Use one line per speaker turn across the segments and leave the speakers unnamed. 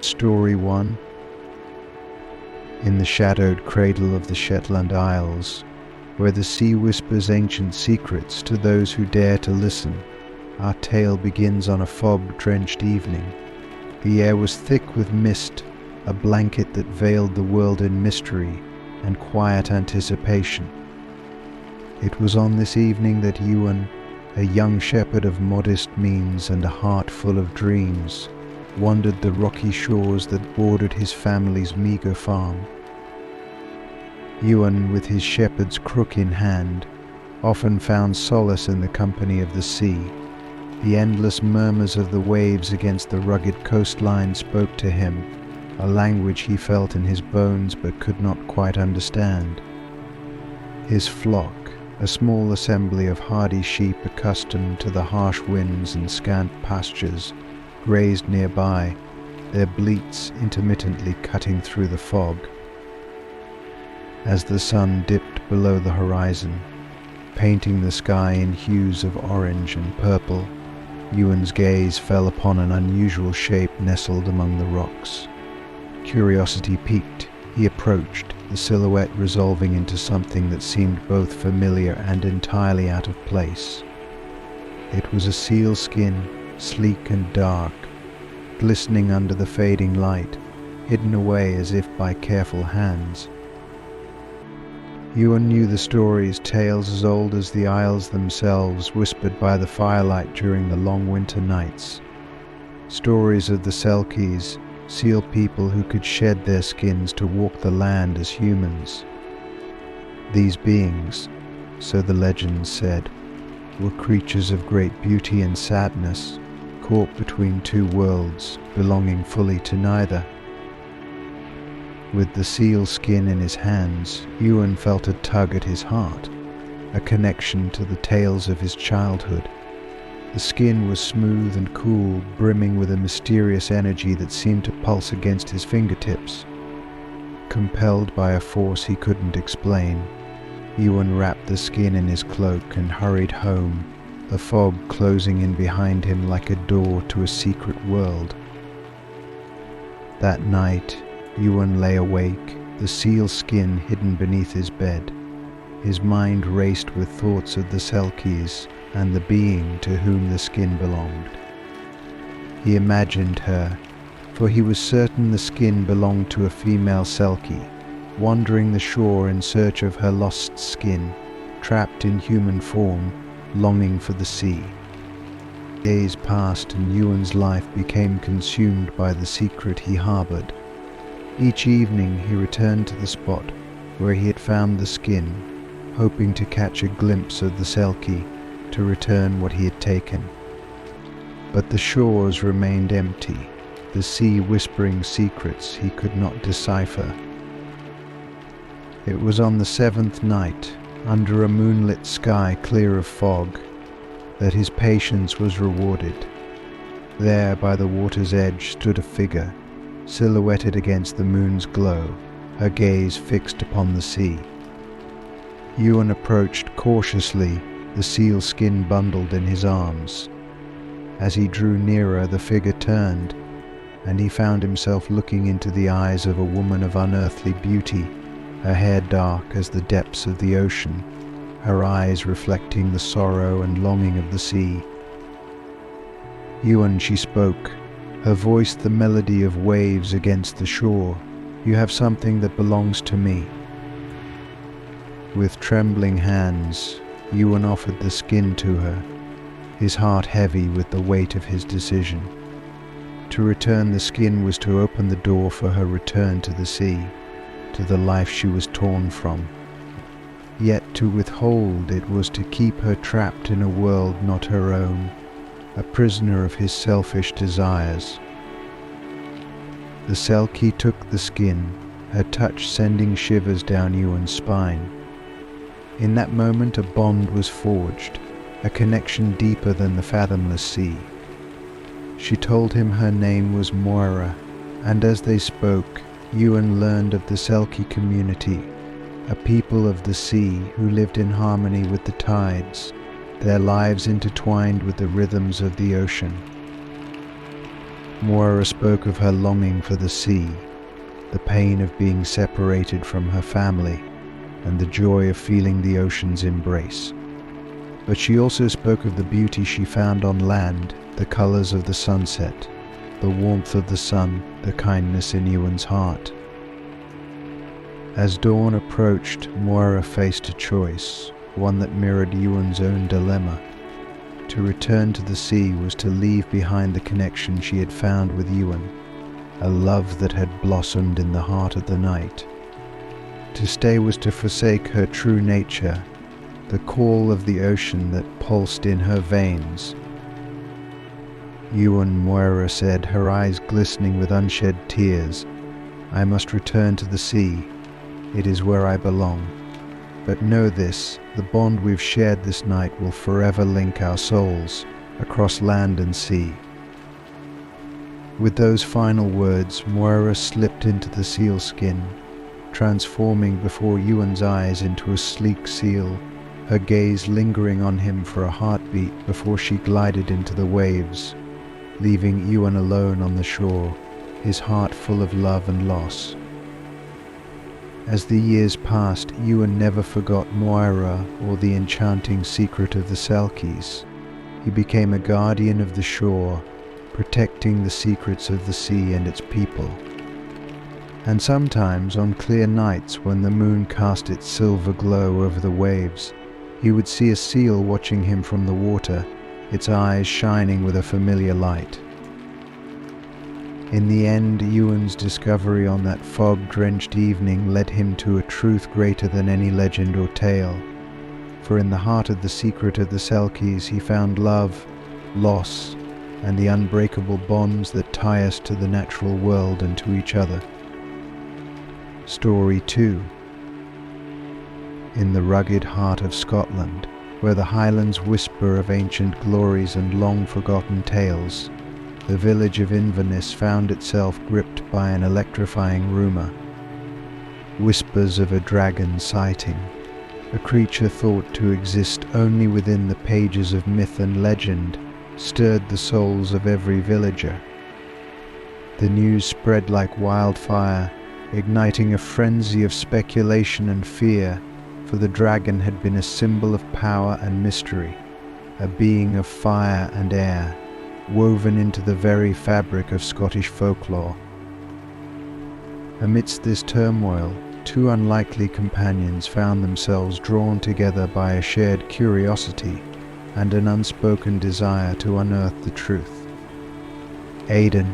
Story 1. In the shadowed cradle of the Shetland Isles, where the sea whispers ancient secrets to those who dare to listen, our tale begins on a fog-drenched evening. The air was thick with mist, a blanket that veiled the world in mystery and quiet anticipation. It was on this evening that Ewan, a young shepherd of modest means and a heart full of dreams, wandered the rocky shores that bordered his family's meagre farm. Ewan, with his shepherd's crook in hand, often found solace in the company of the sea. The endless murmurs of the waves against the rugged coastline spoke to him, a language he felt in his bones but could not quite understand. His flock, a small assembly of hardy sheep accustomed to the harsh winds and scant pastures, grazed nearby, their bleats intermittently cutting through the fog. As the sun dipped below the horizon, painting the sky in hues of orange and purple, Ewan's gaze fell upon an unusual shape nestled among the rocks. Curiosity piqued, he approached, the silhouette resolving into something that seemed both familiar and entirely out of place. It was a seal skin, sleek and dark, glistening under the fading light, hidden away as if by careful hands. Ewan knew the stories, tales as old as the isles themselves, whispered by the firelight during the long winter nights. Stories of the Selkies, seal people who could shed their skins to walk the land as humans. These beings, so the legends said, were creatures of great beauty and sadness, caught between two worlds, belonging fully to neither. With the seal skin in his hands, Ewan felt a tug at his heart, a connection to the tales of his childhood. The skin was smooth and cool, brimming with a mysterious energy that seemed to pulse against his fingertips. Compelled by a force he couldn't explain, Ewan wrapped the skin in his cloak and hurried home, the fog closing in behind him like a door to a secret world. That night, Ewan lay awake, the seal skin hidden beneath his bed. His mind raced with thoughts of the Selkies and the being to whom the skin belonged. He imagined her, for he was certain the skin belonged to a female Selkie, wandering the shore in search of her lost skin, trapped in human form, longing for the sea. Days passed and Ewan's life became consumed by the secret he harbored. Each evening he returned to the spot where he had found the skin, hoping to catch a glimpse of the Selkie, to return what he had taken. But the shores remained empty, the sea whispering secrets he could not decipher. It was on the seventh night, under a moonlit sky clear of fog, that his patience was rewarded. There by the water's edge stood a figure, silhouetted against the moon's glow, her gaze fixed upon the sea. Ewan approached cautiously, the seal skin bundled in his arms. As he drew nearer, the figure turned, and he found himself looking into the eyes of a woman of unearthly beauty, her hair dark as the depths of the ocean, her eyes reflecting the sorrow and longing of the sea. "Ewan," she spoke, her voice the melody of waves against the shore, "you have something that belongs to me." With trembling hands, Ewan offered the skin to her, his heart heavy with the weight of his decision. To return the skin was to open the door for her return to the sea, to the life she was torn from. Yet to withhold it was to keep her trapped in a world not her own, a prisoner of his selfish desires. The Selkie took the skin, her touch sending shivers down Ewan's spine. In that moment a bond was forged, a connection deeper than the fathomless sea. She told him her name was Moira, and as they spoke, Ewan learned of the Selkie community, a people of the sea who lived in harmony with the tides, their lives intertwined with the rhythms of the ocean. Moira spoke of her longing for the sea, the pain of being separated from her family, and the joy of feeling the ocean's embrace. But she also spoke of the beauty she found on land, the colors of the sunset, the warmth of the sun, the kindness in Ewan's heart. As dawn approached, Moira faced a choice, one that mirrored Ewan's own dilemma. To return to the sea was to leave behind the connection she had found with Ewan, a love that had blossomed in the heart of the night. To stay was to forsake her true nature, the call of the ocean that pulsed in her veins. Ewan, Moira said, her eyes glistening with unshed tears, "I must return to the sea. It is where I belong. But know this, the bond we've shared this night will forever link our souls across land and sea." With those final words, Moira slipped into the sealskin, transforming before Ewan's eyes into a sleek seal, her gaze lingering on him for a heartbeat before she glided into the waves, leaving Ewan alone on the shore, his heart full of love and loss. As the years passed, Ewan never forgot Moira or the enchanting secret of the Selkies. He became a guardian of the shore, protecting the secrets of the sea and its people. And sometimes, on clear nights when the moon cast its silver glow over the waves, he would see a seal watching him from the water, its eyes shining with a familiar light. In the end, Ewan's discovery on that fog-drenched evening led him to a truth greater than any legend or tale. For in the heart of the secret of the Selkies he found love, loss, and the unbreakable bonds that tie us to the natural world and to each other. Story 2. In the rugged heart of Scotland, where the highlands whisper of ancient glories and long-forgotten tales, the village of Inverness found itself gripped by an electrifying rumour. Whispers of a dragon sighting, a creature thought to exist only within the pages of myth and legend, stirred the souls of every villager. The news spread like wildfire, igniting a frenzy of speculation and fear, for the dragon had been a symbol of power and mystery, a being of fire and air, woven into the very fabric of Scottish folklore. Amidst this turmoil, two unlikely companions found themselves drawn together by a shared curiosity and an unspoken desire to unearth the truth. Aidan,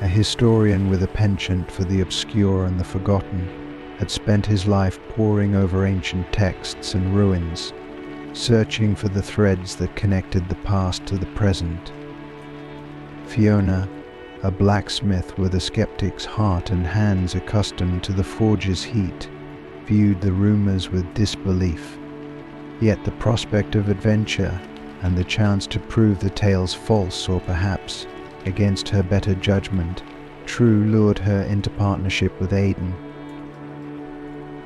a historian with a penchant for the obscure and the forgotten, had spent his life poring over ancient texts and ruins, searching for the threads that connected the past to the present. Fiona, a blacksmith with a skeptic's heart and hands accustomed to the forge's heat, viewed the rumors with disbelief. Yet the prospect of adventure and the chance to prove the tales false or perhaps, against her better judgment, true lured her into partnership with Aidan.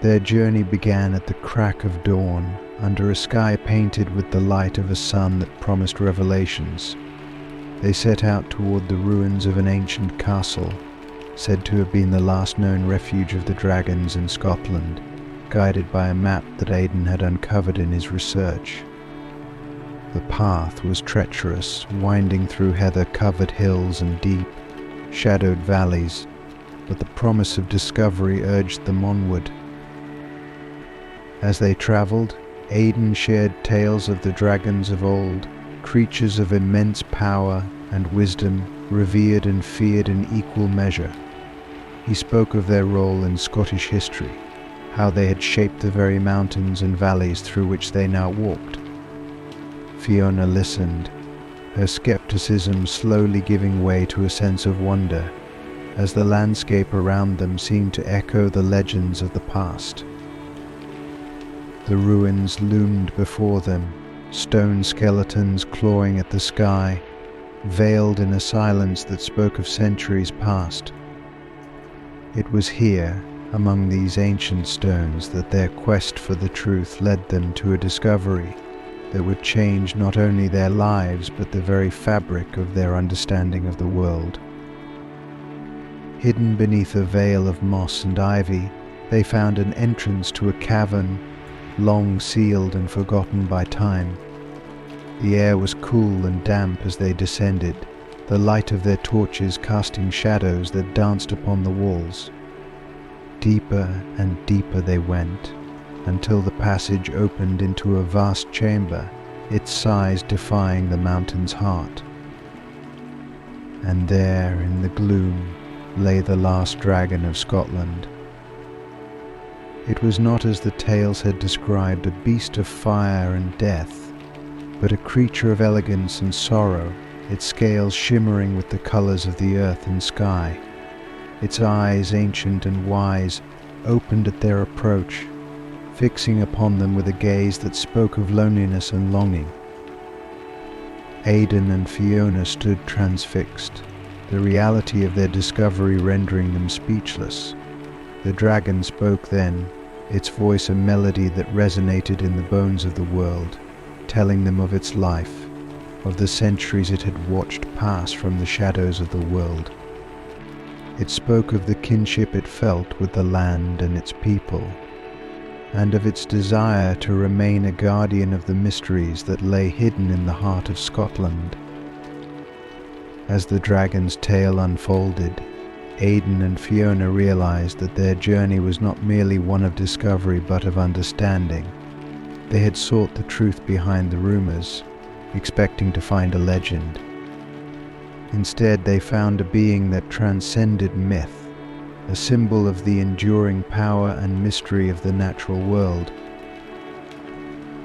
Their journey began at the crack of dawn, under a sky painted with the light of a sun that promised revelations. They set out toward the ruins of an ancient castle, said to have been the last known refuge of the dragons in Scotland, guided by a map that Aidan had uncovered in his research. The path was treacherous, winding through heather-covered hills and deep, shadowed valleys, but the promise of discovery urged them onward. As they travelled, Aidan shared tales of the dragons of old, creatures of immense power and wisdom, revered and feared in equal measure. He spoke of their role in Scottish history, how they had shaped the very mountains and valleys through which they now walked. Fiona listened, her skepticism slowly giving way to a sense of wonder, as the landscape around them seemed to echo the legends of the past. The ruins loomed before them, stone skeletons clawing at the sky, veiled in a silence that spoke of centuries past. It was here, among these ancient stones, that their quest for the truth led them to a discovery that would change not only their lives but the very fabric of their understanding of the world. Hidden beneath a veil of moss and ivy, they found an entrance to a cavern, long sealed and forgotten by time. The air was cool and damp as they descended, the light of their torches casting shadows that danced upon the walls. Deeper and deeper they went, until the passage opened into a vast chamber, its size defying the mountain's heart. And there, in the gloom, lay the last dragon of Scotland. It was not, as the tales had described, a beast of fire and death, but a creature of elegance and sorrow, its scales shimmering with the colours of the earth and sky. Its eyes, ancient and wise, opened at their approach, fixing upon them with a gaze that spoke of loneliness and longing. Aidan and Fiona stood transfixed, the reality of their discovery rendering them speechless. The dragon spoke then, its voice a melody that resonated in the bones of the world, telling them of its life, of the centuries it had watched pass from the shadows of the world. It spoke of the kinship it felt with the land and its people, and of its desire to remain a guardian of the mysteries that lay hidden in the heart of Scotland. As the dragon's tale unfolded, Aidan and Fiona realized that their journey was not merely one of discovery but of understanding. They had sought the truth behind the rumors, expecting to find a legend. Instead, they found a being that transcended myth, a symbol of the enduring power and mystery of the natural world.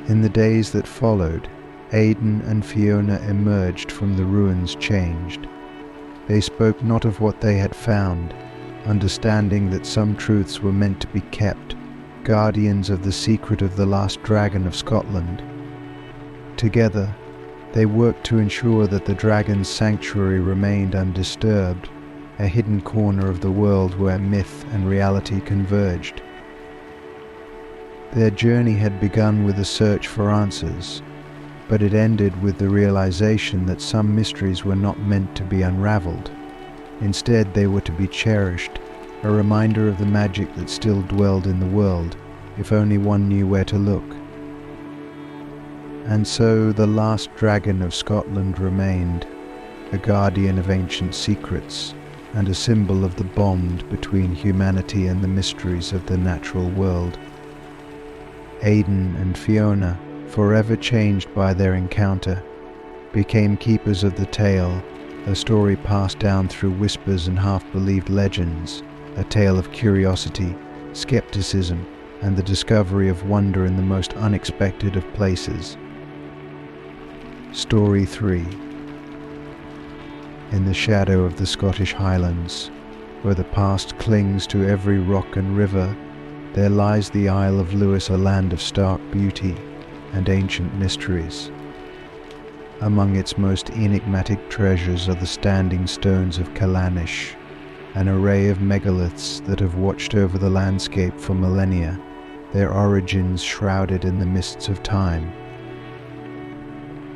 In the days that followed, Aidan and Fiona emerged from the ruins changed. They spoke not of what they had found, understanding that some truths were meant to be kept, guardians of the secret of the last dragon of Scotland. Together, they worked to ensure that the dragon's sanctuary remained undisturbed, a hidden corner of the world where myth and reality converged. Their journey had begun with a search for answers, but it ended with the realization that some mysteries were not meant to be unraveled. Instead, they were to be cherished, a reminder of the magic that still dwelled in the world, if only one knew where to look. And so the last dragon of Scotland remained, a guardian of ancient secrets, and a symbol of the bond between humanity and the mysteries of the natural world. Aidan and Fiona, forever changed by their encounter, became keepers of the tale, a story passed down through whispers and half-believed legends, a tale of curiosity, skepticism, and the discovery of wonder in the most unexpected of places. Story 3. In the shadow of the Scottish Highlands, where the past clings to every rock and river, there lies the Isle of Lewis, a land of stark beauty and ancient mysteries. Among its most enigmatic treasures are the standing stones of Callanish, an array of megaliths that have watched over the landscape for millennia, their origins shrouded in the mists of time.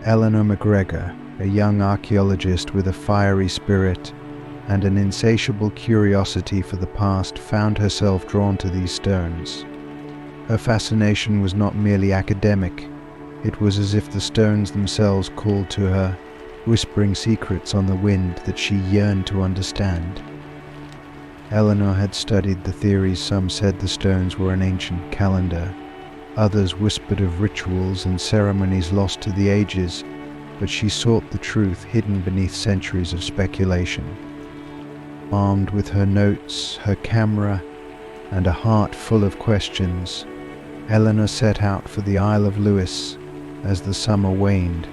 Eleanor MacGregor, a young archaeologist with a fiery spirit and an insatiable curiosity for the past, found herself drawn to these stones. Her fascination was not merely academic, it was as if the stones themselves called to her, whispering secrets on the wind that she yearned to understand. Eleanor had studied the theories. Some said the stones were an ancient calendar, others whispered of rituals and ceremonies lost to the ages, but she sought the truth hidden beneath centuries of speculation. Armed with her notes, her camera, and a heart full of questions, Eleanor set out for the Isle of Lewis as the summer waned.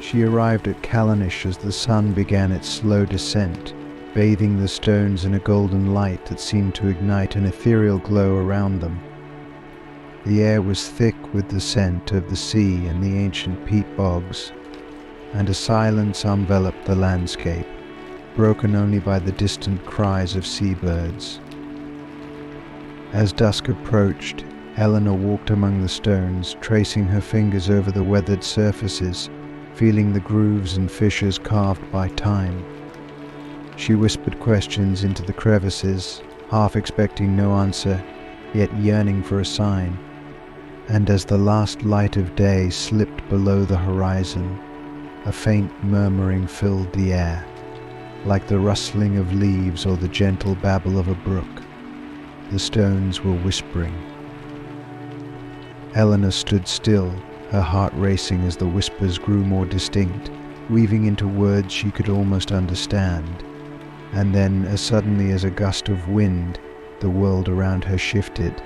She arrived at Callanish as the sun began its slow descent, bathing the stones in a golden light that seemed to ignite an ethereal glow around them. The air was thick with the scent of the sea and the ancient peat bogs, and a silence enveloped the landscape, broken only by the distant cries of seabirds. As dusk approached, Eleanor walked among the stones, tracing her fingers over the weathered surfaces, feeling the grooves and fissures carved by time. She whispered questions into the crevices, half expecting no answer, yet yearning for a sign. And as the last light of day slipped below the horizon, a faint murmuring filled the air, like the rustling of leaves or the gentle babble of a brook. The stones were whispering. Eleanor stood still, her heart racing as the whispers grew more distinct, weaving into words she could almost understand. And then, as suddenly as a gust of wind, the world around her shifted.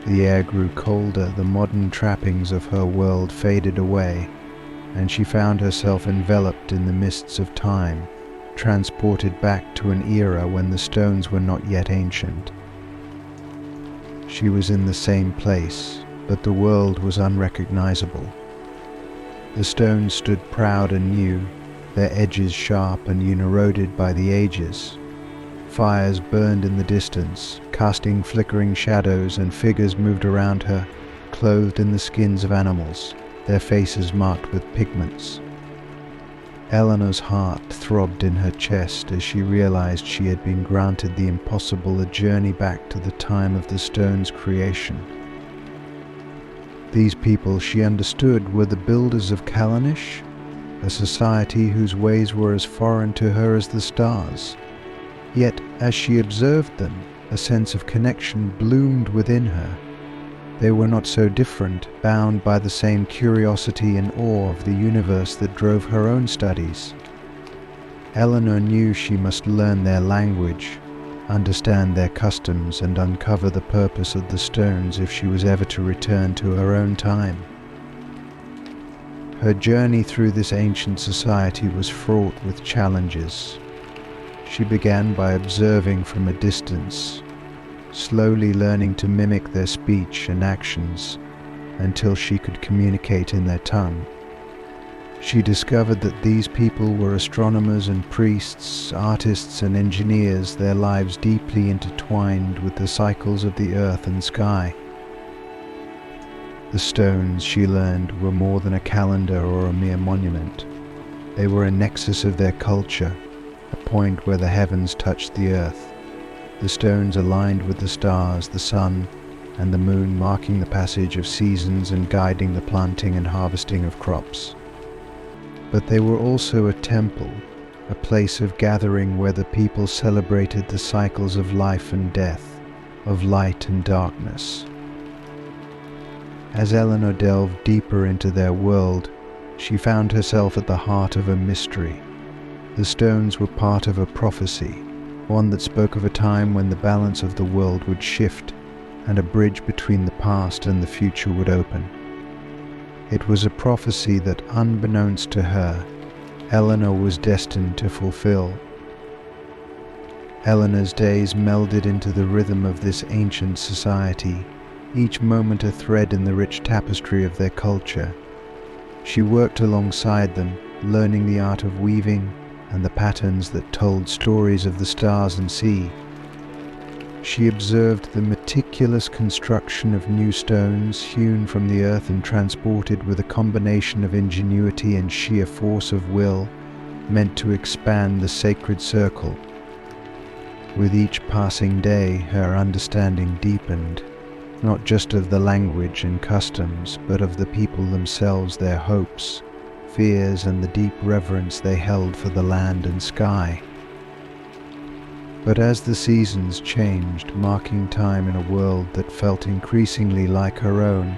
The air grew colder, the modern trappings of her world faded away, and she found herself enveloped in the mists of time, transported back to an era when the stones were not yet ancient. She was in the same place, but the world was unrecognizable. The stones stood proud and new, their edges sharp and eroded by the ages. Fires burned in the distance, casting flickering shadows, and figures moved around her, clothed in the skins of animals, their faces marked with pigments. Eleanor's heart throbbed in her chest as she realized she had been granted the impossible, a journey back to the time of the stone's creation. These people, she understood, were the builders of Callanish, a society whose ways were as foreign to her as the stars. Yet, as she observed them, a sense of connection bloomed within her. They were not so different, bound by the same curiosity and awe of the universe that drove her own studies. Eleanor knew she must learn their language, understand their customs, and uncover the purpose of the stones if she was ever to return to her own time. Her journey through this ancient society was fraught with challenges. She began by observing from a distance, slowly learning to mimic their speech and actions until she could communicate in their tongue. She discovered that these people were astronomers and priests, artists and engineers, their lives deeply intertwined with the cycles of the earth and sky. The stones, she learned, were more than a calendar or a mere monument. They were a nexus of their culture, a point where the heavens touched the earth. The stones aligned with the stars, the sun, and the moon, marking the passage of seasons and guiding the planting and harvesting of crops. But they were also a temple, a place of gathering where the people celebrated the cycles of life and death, of light and darkness. As Eleanor delved deeper into their world, she found herself at the heart of a mystery. The stones were part of a prophecy, one that spoke of a time when the balance of the world would shift and a bridge between the past and the future would open. It was a prophecy that, unbeknownst to her, Eleanor was destined to fulfill. Eleanor's days melded into the rhythm of this ancient society, each moment a thread in the rich tapestry of their culture. She worked alongside them, learning the art of weaving and the patterns that told stories of the stars and sea. She observed the meticulous construction of new stones hewn from the earth and transported with a combination of ingenuity and sheer force of will, meant to expand the sacred circle. With each passing day, her understanding deepened, not just of the language and customs, but of the people themselves, their hopes, fears, and the deep reverence they held for the land and sky. But as the seasons changed, marking time in a world that felt increasingly like her own,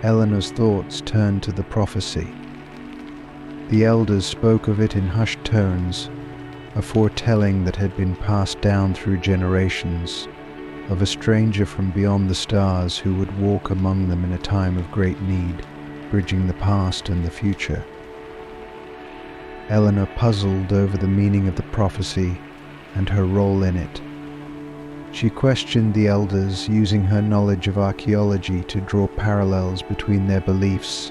Eleanor's thoughts turned to the prophecy. The elders spoke of it in hushed tones, a foretelling that had been passed down through generations, of a stranger from beyond the stars who would walk among them in a time of great need, bridging the past and the future. Eleanor puzzled over the meaning of the prophecy and her role in it. She questioned the elders, using her knowledge of archaeology to draw parallels between their beliefs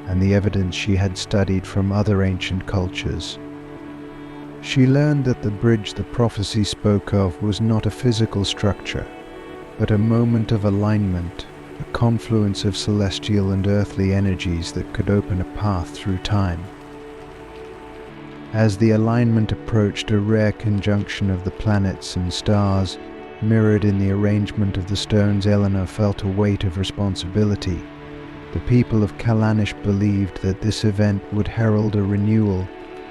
and the evidence she had studied from other ancient cultures. She learned that the bridge the prophecy spoke of was not a physical structure, but a moment of alignment, a confluence of celestial and earthly energies that could open a path through time. As the alignment approached, a rare conjunction of the planets and stars mirrored in the arrangement of the stones, Eleanor felt a weight of responsibility. The people of Kalanish believed that this event would herald a renewal,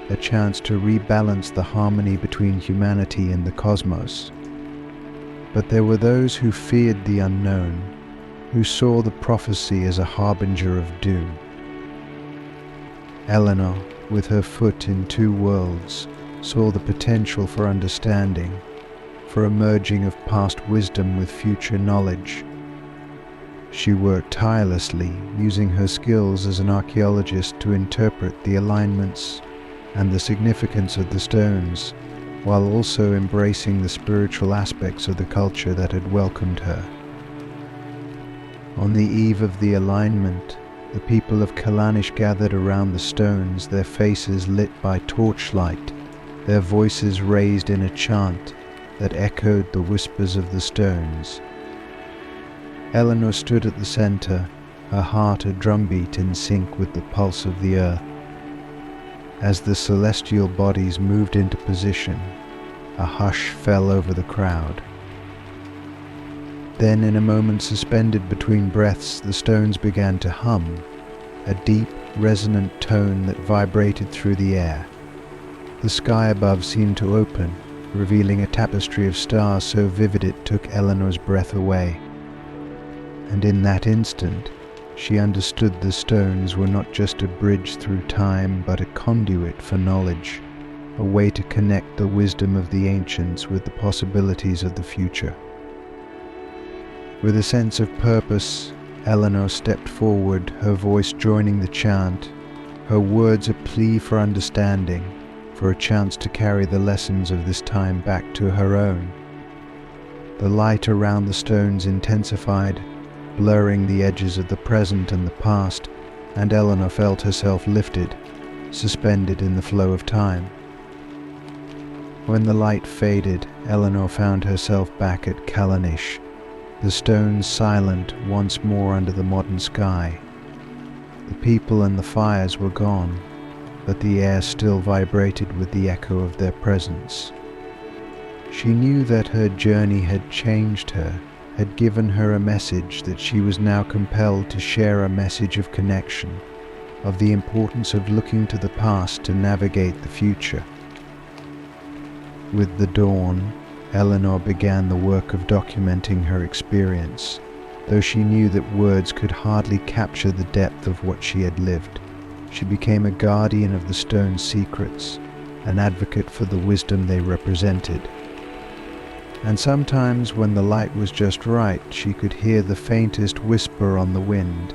a chance to rebalance the harmony between humanity and the cosmos. But there were those who feared the unknown, who saw the prophecy as a harbinger of doom. Eleanor, with her foot in two worlds, saw the potential for understanding, for a merging of past wisdom with future knowledge. She worked tirelessly, using her skills as an archaeologist to interpret the alignments and the significance of the stones, while also embracing the spiritual aspects of the culture that had welcomed her. On the eve of the alignment, the people of Kalanish gathered around the stones, their faces lit by torchlight, their voices raised in a chant that echoed the whispers of the stones. Eleanor stood at the center, her heart a drumbeat in sync with the pulse of the earth. As the celestial bodies moved into position, a hush fell over the crowd. Then, in a moment suspended between breaths, the stones began to hum, a deep, resonant tone that vibrated through the air. The sky above seemed to open, revealing a tapestry of stars so vivid it took Eleanor's breath away. And in that instant, she understood the stones were not just a bridge through time, but a conduit for knowledge, a way to connect the wisdom of the ancients with the possibilities of the future. With a sense of purpose, Eleanor stepped forward, her voice joining the chant, her words a plea for understanding, for a chance to carry the lessons of this time back to her own. The light around the stones intensified, blurring the edges of the present and the past, and Eleanor felt herself lifted, suspended in the flow of time. When the light faded, Eleanor found herself back at Kalanish, the stones silent once more under the modern sky. The people and the fires were gone, but the air still vibrated with the echo of their presence. She knew that her journey had changed her, had given her a message, that she was now compelled to share a message of connection, of the importance of looking to the past to navigate the future. With the dawn, Eleanor began the work of documenting her experience, though she knew that words could hardly capture the depth of what she had lived. She became a guardian of the stone's secrets, an advocate for the wisdom they represented. And sometimes, when the light was just right, she could hear the faintest whisper on the wind,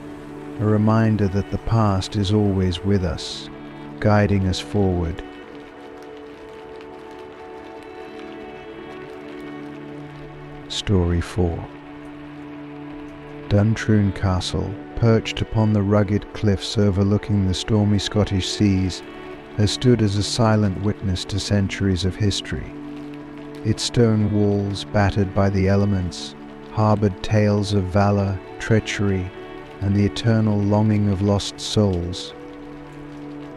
a reminder that the past is always with us, guiding us forward. Story 4. Duntroon Castle, perched upon the rugged cliffs overlooking the stormy Scottish seas, has stood as a silent witness to centuries of history. Its stone walls, battered by the elements, harbored tales of valor, treachery, and the eternal longing of lost souls.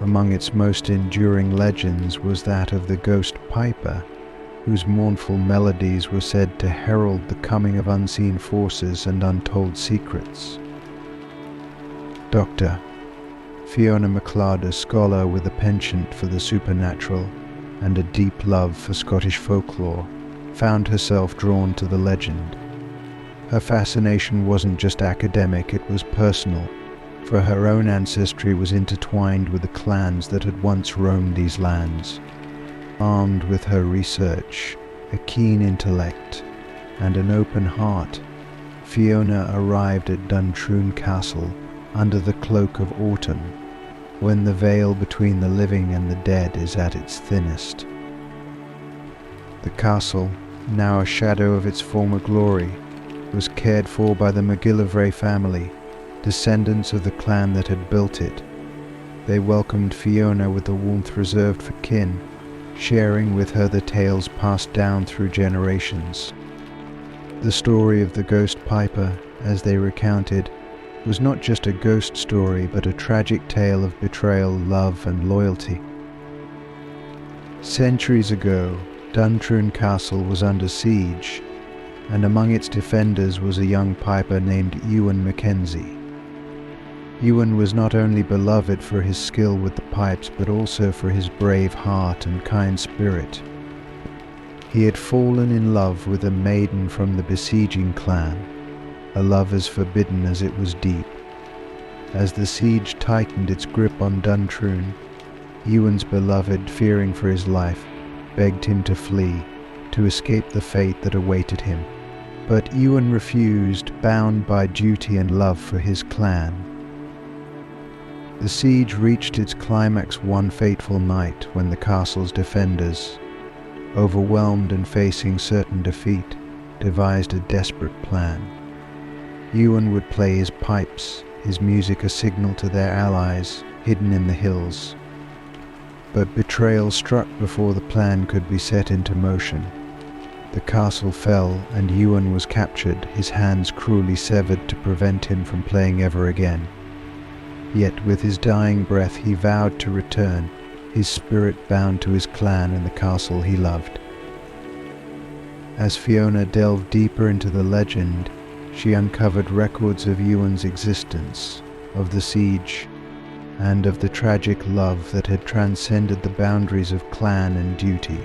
Among its most enduring legends was that of the ghost piper, whose mournful melodies were said to herald the coming of unseen forces and untold secrets. Dr. Fiona MacLeod, a scholar with a penchant for the supernatural and a deep love for Scottish folklore, found herself drawn to the legend. Her fascination wasn't just academic, it was personal, for her own ancestry was intertwined with the clans that had once roamed these lands. Armed with her research, a keen intellect, and an open heart, Fiona arrived at Duntroon Castle under the cloak of autumn, when the veil between the living and the dead is at its thinnest. The castle, now a shadow of its former glory, was cared for by the MacGillivray family, descendants of the clan that had built it. They welcomed Fiona with the warmth reserved for kin, sharing with her the tales passed down through generations. The story of the ghost piper, as they recounted, was not just a ghost story but a tragic tale of betrayal, love, and loyalty. Centuries ago, Duntroon Castle was under siege, and among its defenders was a young piper named Ewan Mackenzie. Ewan was not only beloved for his skill with the pipes, but also for his brave heart and kind spirit. He had fallen in love with a maiden from the besieging clan, a love as forbidden as it was deep. As the siege tightened its grip on Duntroon, Ewan's beloved, fearing for his life, begged him to flee, to escape the fate that awaited him. But Ewan refused, bound by duty and love for his clan. The siege reached its climax one fateful night when the castle's defenders, overwhelmed and facing certain defeat, devised a desperate plan. Ewan would play his pipes, his music a signal to their allies, hidden in the hills. But betrayal struck before the plan could be set into motion. The castle fell and Ewan was captured, his hands cruelly severed to prevent him from playing ever again. Yet with his dying breath he vowed to return, his spirit bound to his clan and the castle he loved. As Fiona delved deeper into the legend, she uncovered records of Ewan's existence, of the siege, and of the tragic love that had transcended the boundaries of clan and duty.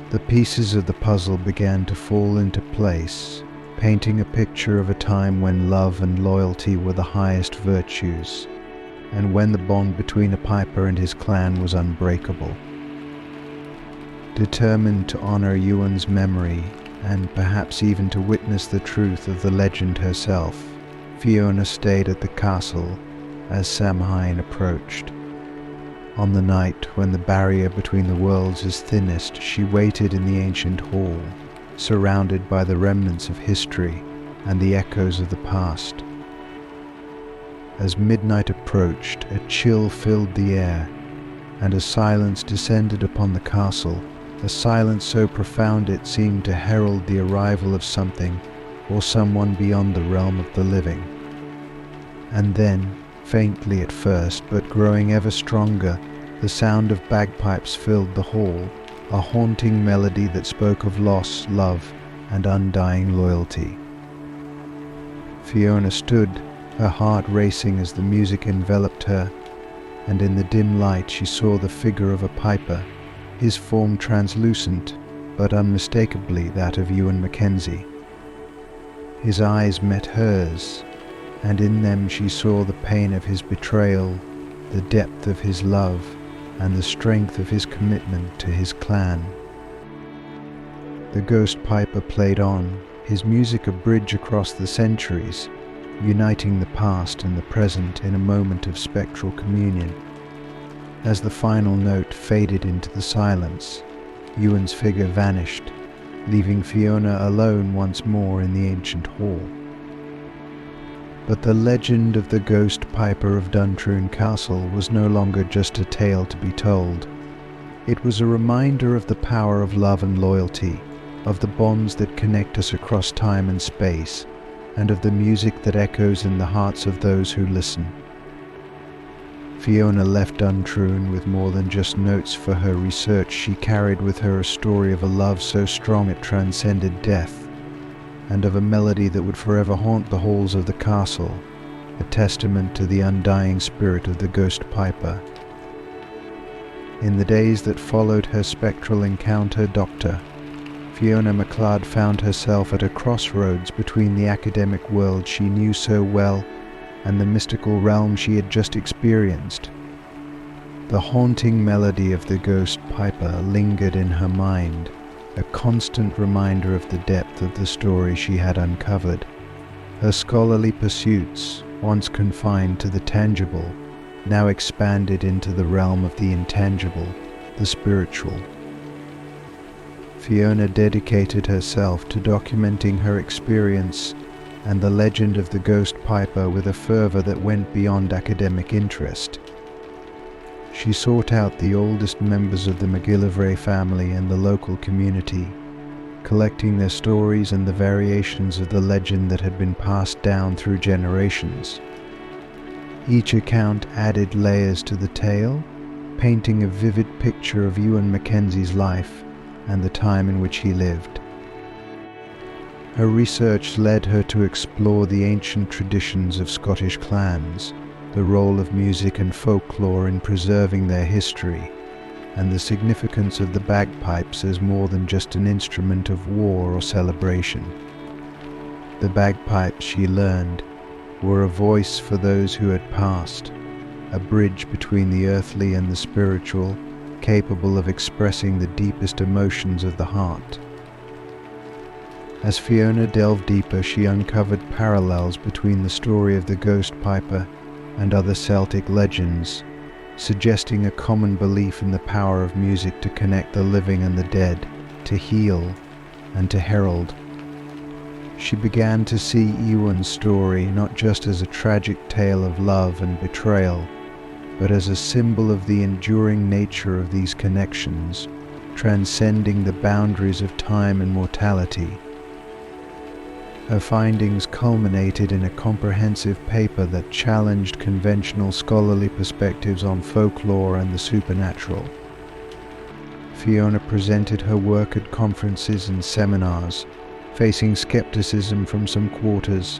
The pieces of the puzzle began to fall into place, painting a picture of a time when love and loyalty were the highest virtues, and when the bond between a piper and his clan was unbreakable. Determined to honor Ewan's memory, and perhaps even to witness the truth of the legend herself, Fiona stayed at the castle as Samhain approached. On the night when the barrier between the worlds is thinnest, she waited in the ancient hall, surrounded by the remnants of history and the echoes of the past. As midnight approached, a chill filled the air, and a silence descended upon the castle, a silence so profound it seemed to herald the arrival of something or someone beyond the realm of the living. And then, faintly at first, but growing ever stronger, the sound of bagpipes filled the hall, a haunting melody that spoke of loss, love, and undying loyalty. Fiona stood, her heart racing as the music enveloped her, and in the dim light she saw the figure of a piper, his form translucent, but unmistakably that of Ewan Mackenzie. His eyes met hers, and in them she saw the pain of his betrayal, the depth of his love, and the strength of his commitment to his clan. The ghost piper played on, his music a bridge across the centuries, uniting the past and the present in a moment of spectral communion. As the final note faded into the silence, Ewan's figure vanished, leaving Fiona alone once more in the ancient hall. But the legend of the ghost piper of Duntroon Castle was no longer just a tale to be told. It was a reminder of the power of love and loyalty, of the bonds that connect us across time and space, and of the music that echoes in the hearts of those who listen. Fiona left Duntroon with more than just notes for her research. She carried with her a story of a love so strong it transcended death, and of a melody that would forever haunt the halls of the castle, a testament to the undying spirit of the ghost piper. In the days that followed her spectral encounter, Fiona MacLeod found herself at a crossroads between the academic world she knew so well and the mystical realm she had just experienced. The haunting melody of the ghost piper lingered in her mind, a constant reminder of the depth of the story she had uncovered. Her scholarly pursuits, once confined to the tangible, now expanded into the realm of the intangible, the spiritual. Fiona dedicated herself to documenting her experience and the legend of the ghost piper with a fervor that went beyond academic interest. She sought out the oldest members of the McGillivray family and the local community, collecting their stories and the variations of the legend that had been passed down through generations. Each account added layers to the tale, painting a vivid picture of Ewan Mackenzie's life and the time in which he lived. Her research led her to explore the ancient traditions of Scottish clans, the role of music and folklore in preserving their history, and the significance of the bagpipes as more than just an instrument of war or celebration. The bagpipes, she learned, were a voice for those who had passed, a bridge between the earthly and the spiritual, capable of expressing the deepest emotions of the heart. As Fiona delved deeper, she uncovered parallels between the story of the Ghost Piper and other Celtic legends, suggesting a common belief in the power of music to connect the living and the dead, to heal and to herald. She began to see Ewan's story not just as a tragic tale of love and betrayal, but as a symbol of the enduring nature of these connections, transcending the boundaries of time and mortality. Her findings culminated in a comprehensive paper that challenged conventional scholarly perspectives on folklore and the supernatural. Fiona presented her work at conferences and seminars, facing skepticism from some quarters,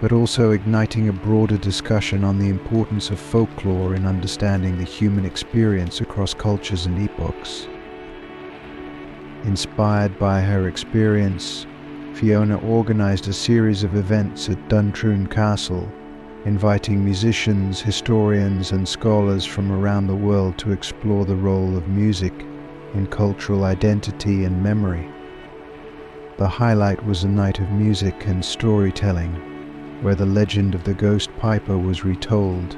but also igniting a broader discussion on the importance of folklore in understanding the human experience across cultures and epochs. Inspired by her experience, Fiona organized a series of events at Duntroon Castle, inviting musicians, historians, and scholars from around the world to explore the role of music in cultural identity and memory. The highlight was a night of music and storytelling, where the legend of the Ghost Piper was retold,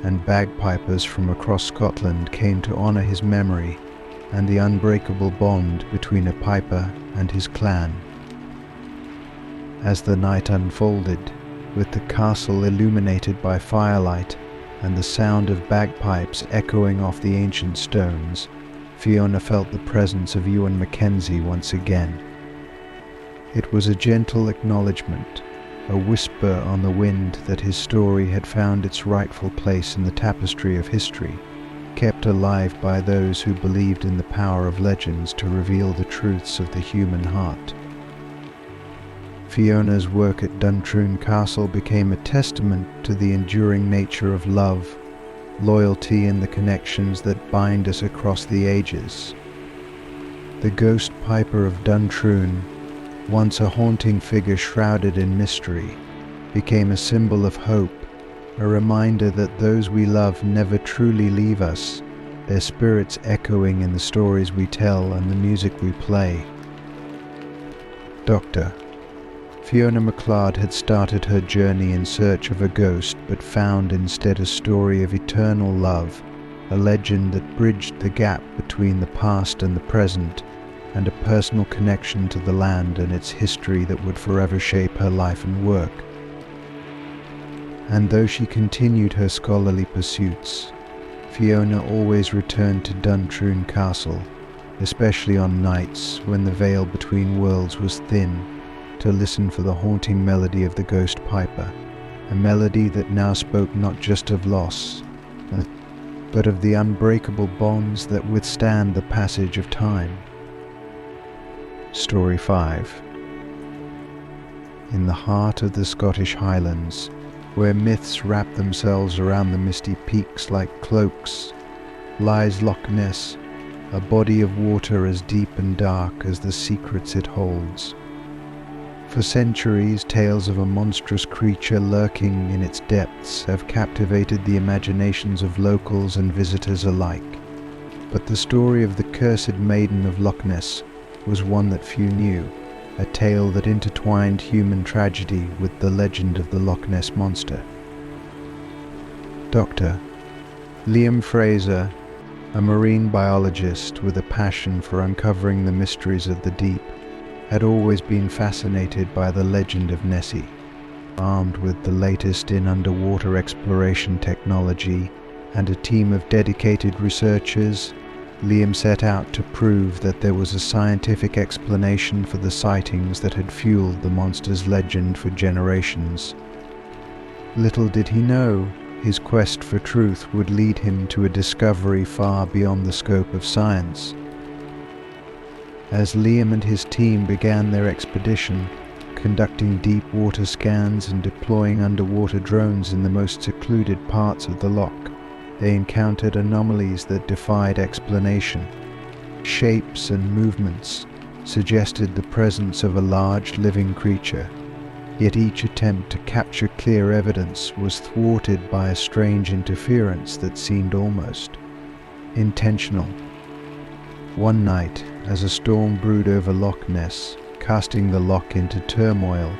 and bagpipers from across Scotland came to honor his memory and the unbreakable bond between a piper and his clan. As the night unfolded, with the castle illuminated by firelight and the sound of bagpipes echoing off the ancient stones, Fiona felt the presence of Ewan Mackenzie once again. It was a gentle acknowledgement, a whisper on the wind that his story had found its rightful place in the tapestry of history, kept alive by those who believed in the power of legends to reveal the truths of the human heart. Fiona's work at Duntroon Castle became a testament to the enduring nature of love, loyalty, and the connections that bind us across the ages. The Ghost Piper of Duntroon, once a haunting figure shrouded in mystery, became a symbol of hope, a reminder that those we love never truly leave us, their spirits echoing in the stories we tell and the music we play. Dr. Fiona MacLeod had started her journey in search of a ghost, but found instead a story of eternal love, a legend that bridged the gap between the past and the present, and a personal connection to the land and its history that would forever shape her life and work. And though she continued her scholarly pursuits, Fiona always returned to Duntroon Castle, especially on nights when the veil between worlds was thin, to listen for the haunting melody of the Ghost Piper, a melody that now spoke not just of loss, but of the unbreakable bonds that withstand the passage of time. Story 5. In the heart of the Scottish Highlands, where myths wrap themselves around the misty peaks like cloaks, lies Loch Ness, a body of water as deep and dark as the secrets it holds. For centuries, tales of a monstrous creature lurking in its depths have captivated the imaginations of locals and visitors alike. But the story of the cursed Maiden of Loch Ness was one that few knew, a tale that intertwined human tragedy with the legend of the Loch Ness Monster. Dr. Liam Fraser, a marine biologist with a passion for uncovering the mysteries of the deep, had always been fascinated by the legend of Nessie. Armed with the latest in underwater exploration technology and a team of dedicated researchers, Liam set out to prove that there was a scientific explanation for the sightings that had fueled the monster's legend for generations. Little did he know, His quest for truth would lead him to a discovery far beyond the scope of science. As Liam and his team began their expedition, conducting deep water scans and deploying underwater drones in the most secluded parts of the loch, they encountered anomalies that defied explanation. Shapes and movements suggested the presence of a large living creature, yet each attempt to capture clear evidence was thwarted by a strange interference that seemed almost intentional. One night, as a storm brewed over Loch Ness, casting the loch into turmoil,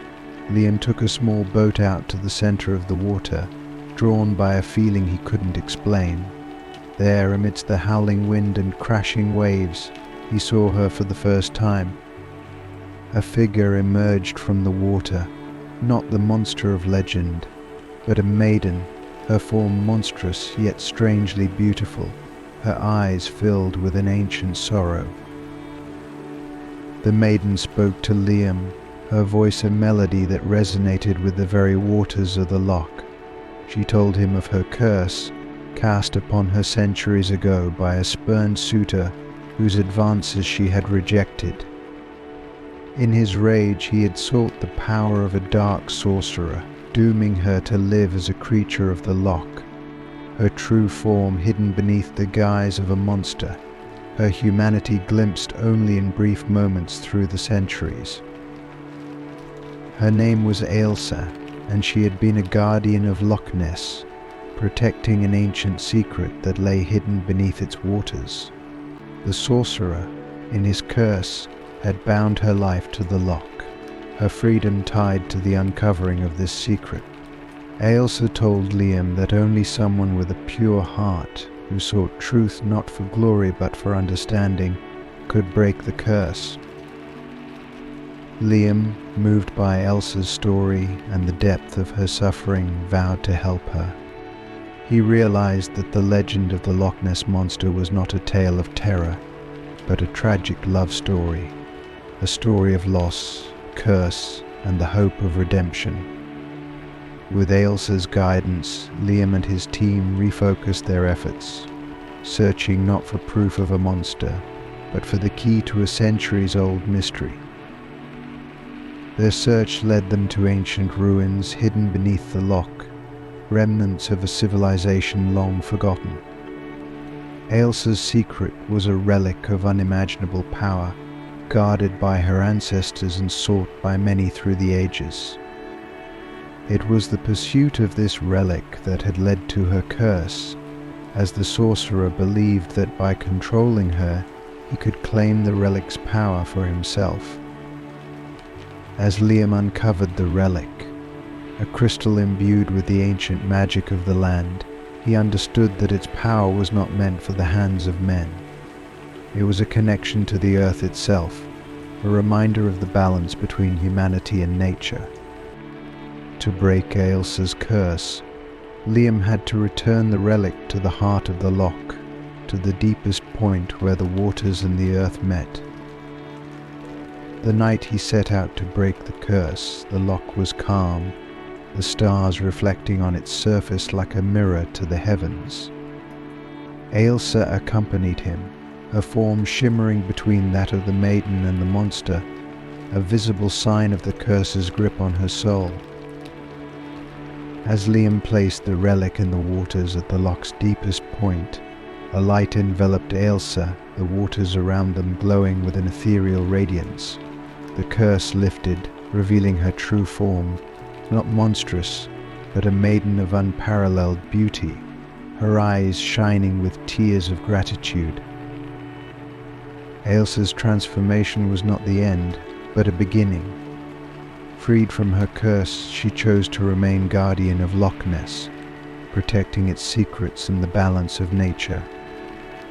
Liam took a small boat out to the center of the water, drawn by a feeling he couldn't explain. There, amidst the howling wind and crashing waves, he saw her for the first time. A figure emerged from the water, not the monster of legend, but a maiden, her form monstrous yet strangely beautiful, her eyes filled with an ancient sorrow. The maiden spoke to Liam, her voice a melody that resonated with the very waters of the loch. She told him of her curse, cast upon her centuries ago by a spurned suitor whose advances she had rejected. In his rage he had sought the power of a dark sorcerer, dooming her to live as a creature of the loch, her true form hidden beneath the guise of a monster, her humanity glimpsed only in brief moments through the centuries. Her name was Ailsa, and she had been a guardian of Loch Ness, protecting an ancient secret that lay hidden beneath its waters. The sorcerer, in his curse, had bound her life to the loch, her freedom tied to the uncovering of this secret. Ailsa told Liam that only someone with a pure heart, who sought truth not for glory but for understanding, could break the curse. Liam, moved by Ailsa's story and the depth of her suffering, vowed to help her. He realized that the legend of the Loch Ness Monster was not a tale of terror, but a tragic love story, a story of loss, curse, and the hope of redemption. With Ailsa's guidance, Liam and his team refocused their efforts, searching not for proof of a monster, but for the key to a centuries-old mystery. Their search led them to ancient ruins hidden beneath the loch, remnants of a civilization long forgotten. Ailsa's secret was a relic of unimaginable power, guarded by her ancestors and sought by many through the ages. It was the pursuit of this relic that had led to her curse, as the sorcerer believed that by controlling her, he could claim the relic's power for himself. As Liam uncovered the relic, a crystal imbued with the ancient magic of the land, he understood that its power was not meant for the hands of men. It was a connection to the earth itself, a reminder of the balance between humanity and nature. To break Ailsa's curse, Liam had to return the relic to the heart of the loch, to the deepest point where the waters and the earth met. The night he set out to break the curse, the loch was calm, the stars reflecting on its surface like a mirror to the heavens. Ailsa accompanied him, her form shimmering between that of the maiden and the monster, a visible sign of the curse's grip on her soul. As Liam placed the relic in the waters at the loch's deepest point, a light enveloped Ailsa, the waters around them glowing with an ethereal radiance. The curse lifted, revealing her true form, not monstrous, but a maiden of unparalleled beauty, her eyes shining with tears of gratitude. Ailsa's transformation was not the end, but a beginning. Freed from her curse, she chose to remain guardian of Loch Ness, protecting its secrets and the balance of nature.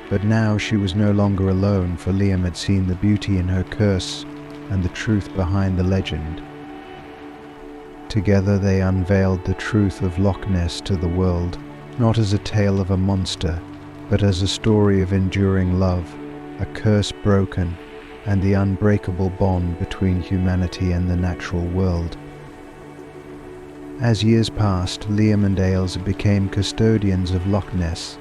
But now she was no longer alone, for Liam had seen the beauty in her curse and the truth behind the legend. Together they unveiled the truth of Loch Ness to the world, not as a tale of a monster, but as a story of enduring love, a curse broken, and the unbreakable bond between humanity and the natural world. As years passed, Liam and Ailsa became custodians of Loch Ness,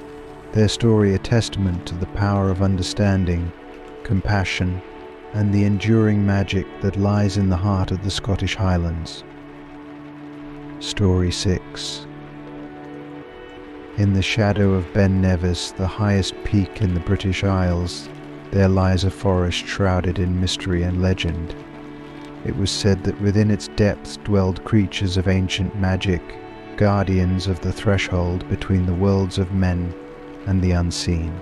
their story a testament to the power of understanding, compassion, and the enduring magic that lies in the heart of the Scottish Highlands. Story 6. In the shadow of Ben Nevis, the highest peak in the British Isles, there lies a forest shrouded in mystery and legend. It was said that within its depths dwelled creatures of ancient magic, guardians of the threshold between the worlds of men and the unseen.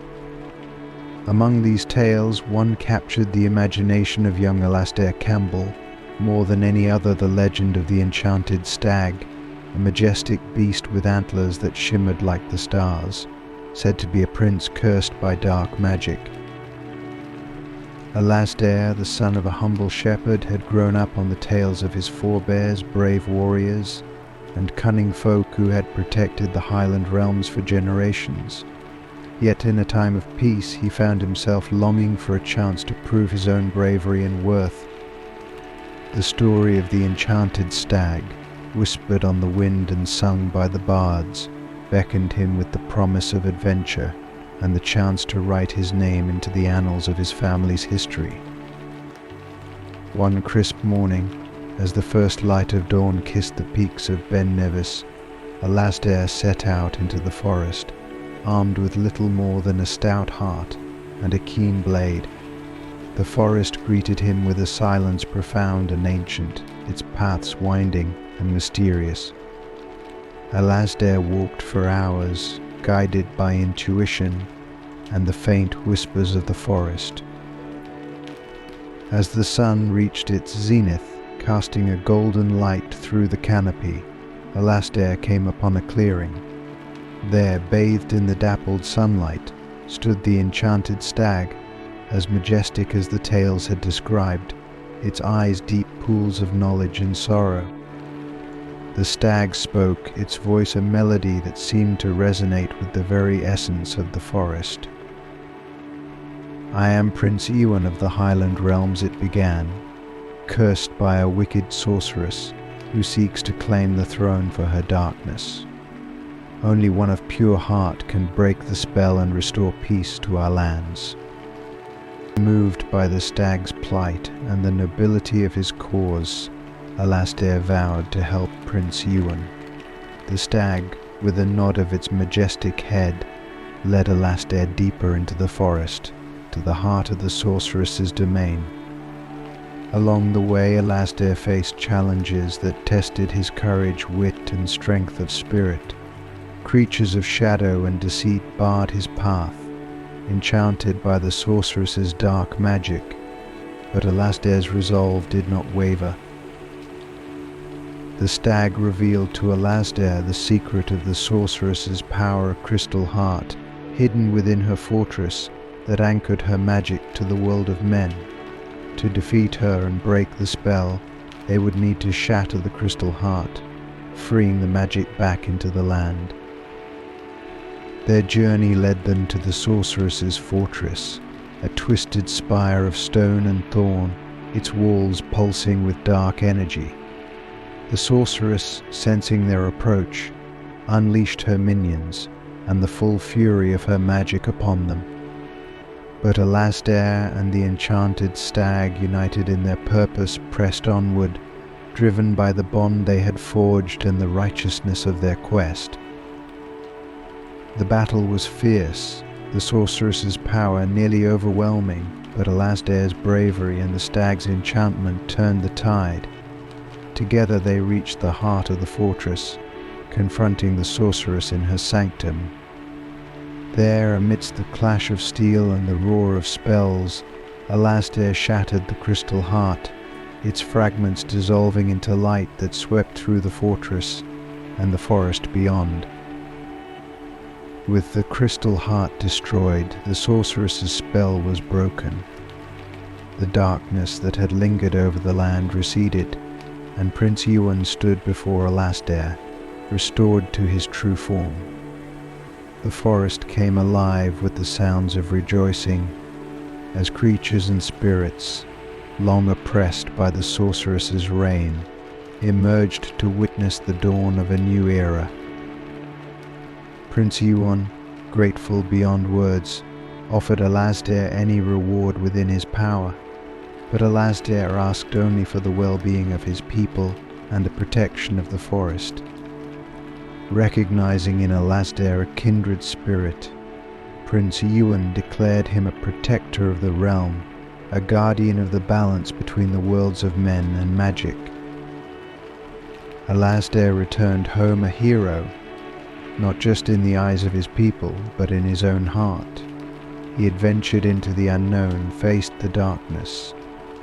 Among these tales, one captured the imagination of young Alastair Campbell more than any other: the legend of the enchanted stag, a majestic beast with antlers that shimmered like the stars, said to be a prince cursed by dark magic. Alasdair, the son of a humble shepherd, had grown up on the tales of his forebears, brave warriors, and cunning folk who had protected the Highland realms for generations. Yet in a time of peace he found himself longing for a chance to prove his own bravery and worth. The story of the enchanted stag, whispered on the wind and sung by the bards, beckoned him with the promise of adventure and the chance to write his name into the annals of his family's history. One crisp morning, as the first light of dawn kissed the peaks of Ben Nevis, Alasdair set out into the forest, armed with little more than a stout heart and a keen blade. The forest greeted him with a silence profound and ancient, its paths winding and mysterious. Alasdair walked for hours, guided by intuition and the faint whispers of the forest. As the sun reached its zenith, casting a golden light through the canopy, Alasdair came upon a clearing. There, bathed in the dappled sunlight, stood the enchanted stag, as majestic as the tales had described, its eyes deep pools of knowledge and sorrow. The stag spoke, its voice a melody that seemed to resonate with the very essence of the forest. "I am Prince Ewan of the Highland realms," it began, "cursed by a wicked sorceress who seeks to claim the throne for her darkness. Only one of pure heart can break the spell and restore peace to our lands." Moved by the stag's plight and the nobility of his cause, Alasdair vowed to help Prince Ewan. The stag, with a nod of its majestic head, led Alasdair deeper into the forest, to the heart of the sorceress's domain. Along the way, Alasdair faced challenges that tested his courage, wit, and strength of spirit. Creatures of shadow and deceit barred his path, enchanted by the sorceress's dark magic, but Alasdair's resolve did not waver. The stag revealed to Alasdair the secret of the sorceress's power crystal heart, hidden within her fortress that anchored her magic to the world of men. To defeat her and break the spell, they would need to shatter the crystal heart, freeing the magic back into the land. Their journey led them to the sorceress's fortress, a twisted spire of stone and thorn, its walls pulsing with dark energy. The sorceress, sensing their approach, unleashed her minions and the full fury of her magic upon them. But Alasdair and the enchanted stag, united in their purpose, pressed onward, driven by the bond they had forged and the righteousness of their quest. The battle was fierce, the sorceress's power nearly overwhelming, but Alasdair's bravery and the stag's enchantment turned the tide. Together they reached the heart of the fortress, confronting the sorceress in her sanctum. There, amidst the clash of steel and the roar of spells, Alasdair shattered the crystal heart, its fragments dissolving into light that swept through the fortress and the forest beyond. With the crystal heart destroyed, the sorceress's spell was broken. The darkness that had lingered over the land receded, and Prince Ewan stood before Alasdair, restored to his true form. The forest came alive with the sounds of rejoicing, as creatures and spirits, long oppressed by the sorceress's reign, emerged to witness the dawn of a new era. Prince Yuan, grateful beyond words, offered Alasdair any reward within his power, but Alasdair asked only for the well-being of his people and the protection of the forest. Recognizing in Alasdair a kindred spirit, Prince Yuan declared him a protector of the realm, a guardian of the balance between the worlds of men and magic. Alasdair returned home a hero, not just in the eyes of his people, but in his own heart. He adventured into the unknown, faced the darkness,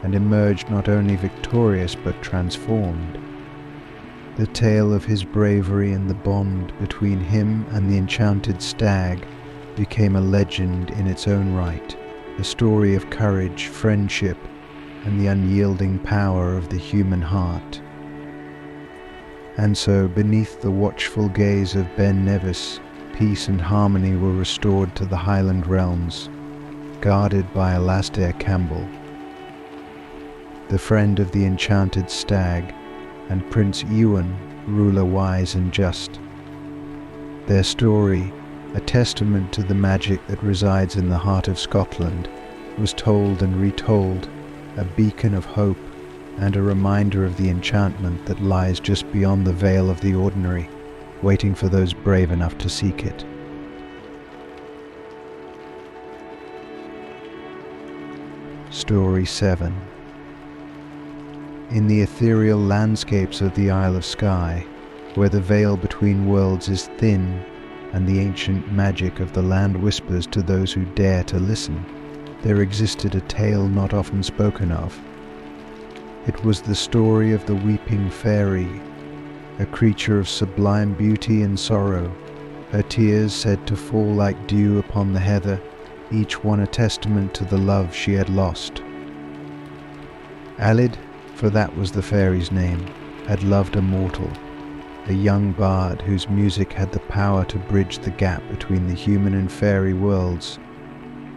and emerged not only victorious but transformed. The tale of his bravery and the bond between him and the enchanted stag became a legend in its own right, a story of courage, friendship, and the unyielding power of the human heart. And so, beneath the watchful gaze of Ben Nevis, peace and harmony were restored to the Highland realms, guarded by Alasdair Campbell, the friend of the enchanted stag, and Prince Ewan, ruler wise and just. Their story, a testament to the magic that resides in the heart of Scotland, was told and retold, a beacon of hope and a reminder of the enchantment that lies just beyond the veil of the ordinary, waiting for those brave enough to seek it. Story 7. In the ethereal landscapes of the Isle of Skye, where the veil between worlds is thin and the ancient magic of the land whispers to those who dare to listen, there existed a tale not often spoken of. It was the story of the weeping fairy, a creature of sublime beauty and sorrow, her tears said to fall like dew upon the heather, each one a testament to the love she had lost. Alid, for that was the fairy's name, had loved a mortal, a young bard whose music had the power to bridge the gap between the human and fairy worlds.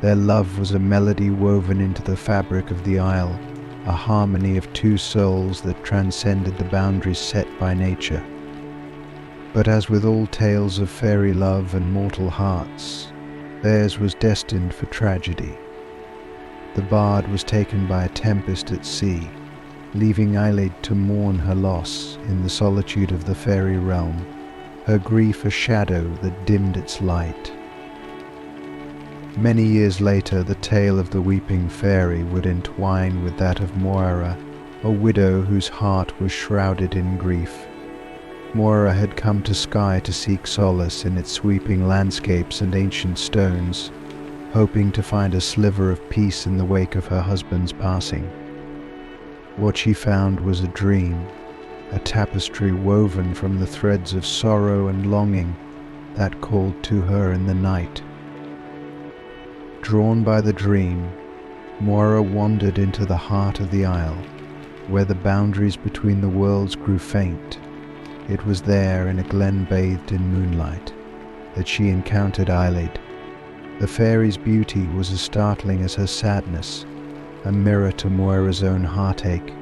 Their love was a melody woven into the fabric of the isle, a harmony of two souls that transcended the boundaries set by nature. But as with all tales of fairy love and mortal hearts, theirs was destined for tragedy. The bard was taken by a tempest at sea, leaving Eilid to mourn her loss in the solitude of the fairy realm, her grief a shadow that dimmed its light. Many years later, the tale of the weeping fairy would entwine with that of Moira, a widow whose heart was shrouded in grief. Moira had come to Skye to seek solace in its sweeping landscapes and ancient stones, hoping to find a sliver of peace in the wake of her husband's passing. What she found was a dream, a tapestry woven from the threads of sorrow and longing that called to her in the night. Drawn by the dream, Moira wandered into the heart of the isle, where the boundaries between the worlds grew faint. It was there, in a glen bathed in moonlight, that she encountered Eilid. The fairy's beauty was as startling as her sadness, a mirror to Moira's own heartache.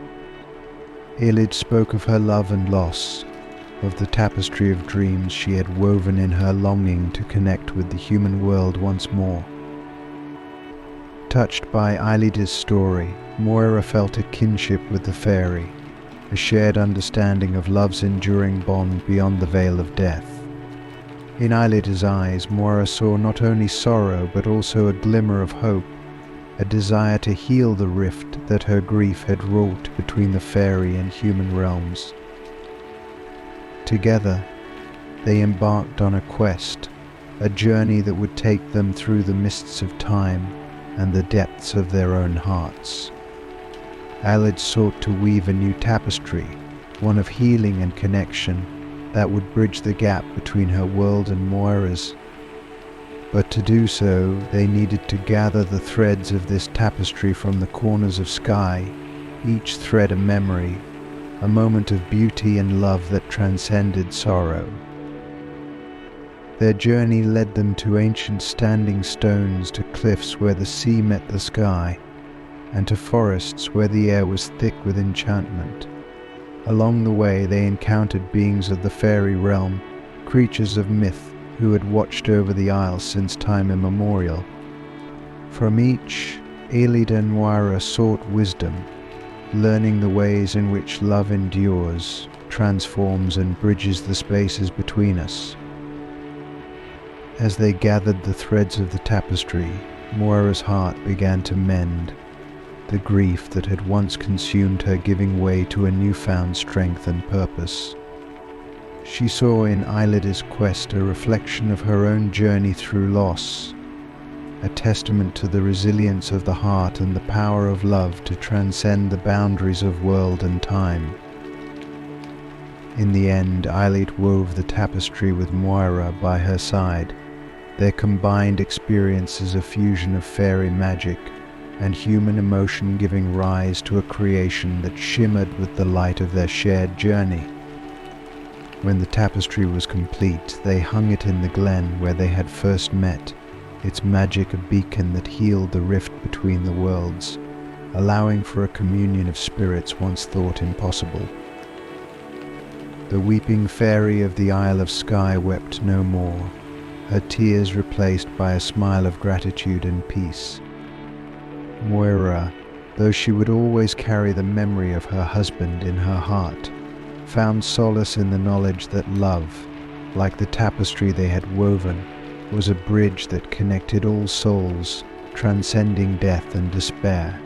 Eilid spoke of her love and loss, of the tapestry of dreams she had woven in her longing to connect with the human world once more. Touched by Eilid's story, Moira felt a kinship with the fairy, a shared understanding of love's enduring bond beyond the veil of death. In Eilid's eyes, Moira saw not only sorrow but also a glimmer of hope, a desire to heal the rift that her grief had wrought between the fairy and human realms. Together, they embarked on a quest, a journey that would take them through the mists of time and the depths of their own hearts. Eilid sought to weave a new tapestry, one of healing and connection, that would bridge the gap between her world and Moira's. But to do so, they needed to gather the threads of this tapestry from the corners of Skye, each thread a memory, a moment of beauty and love that transcended sorrow. Their journey led them to ancient standing stones, to cliffs where the sea met the sky, and to forests where the air was thick with enchantment. Along the way they encountered beings of the fairy realm, creatures of myth who had watched over the isle since time immemorial. From each, Elida and Moira sought wisdom, learning the ways in which love endures, transforms and bridges the spaces between us. As they gathered the threads of the tapestry, Moira's heart began to mend, the grief that had once consumed her giving way to a newfound strength and purpose. She saw in Eilida's quest a reflection of her own journey through loss, a testament to the resilience of the heart and the power of love to transcend the boundaries of world and time. In the end, Eilid wove the tapestry with Moira by her side, their combined experiences a fusion of fairy magic and human emotion giving rise to a creation that shimmered with the light of their shared journey. When the tapestry was complete, they hung it in the glen where they had first met, its magic a beacon that healed the rift between the worlds, allowing for a communion of spirits once thought impossible. The weeping fairy of the Isle of Skye wept no more, her tears replaced by a smile of gratitude and peace. Moira, though she would always carry the memory of her husband in her heart, found solace in the knowledge that love, like the tapestry they had woven, was a bridge that connected all souls, transcending death and despair.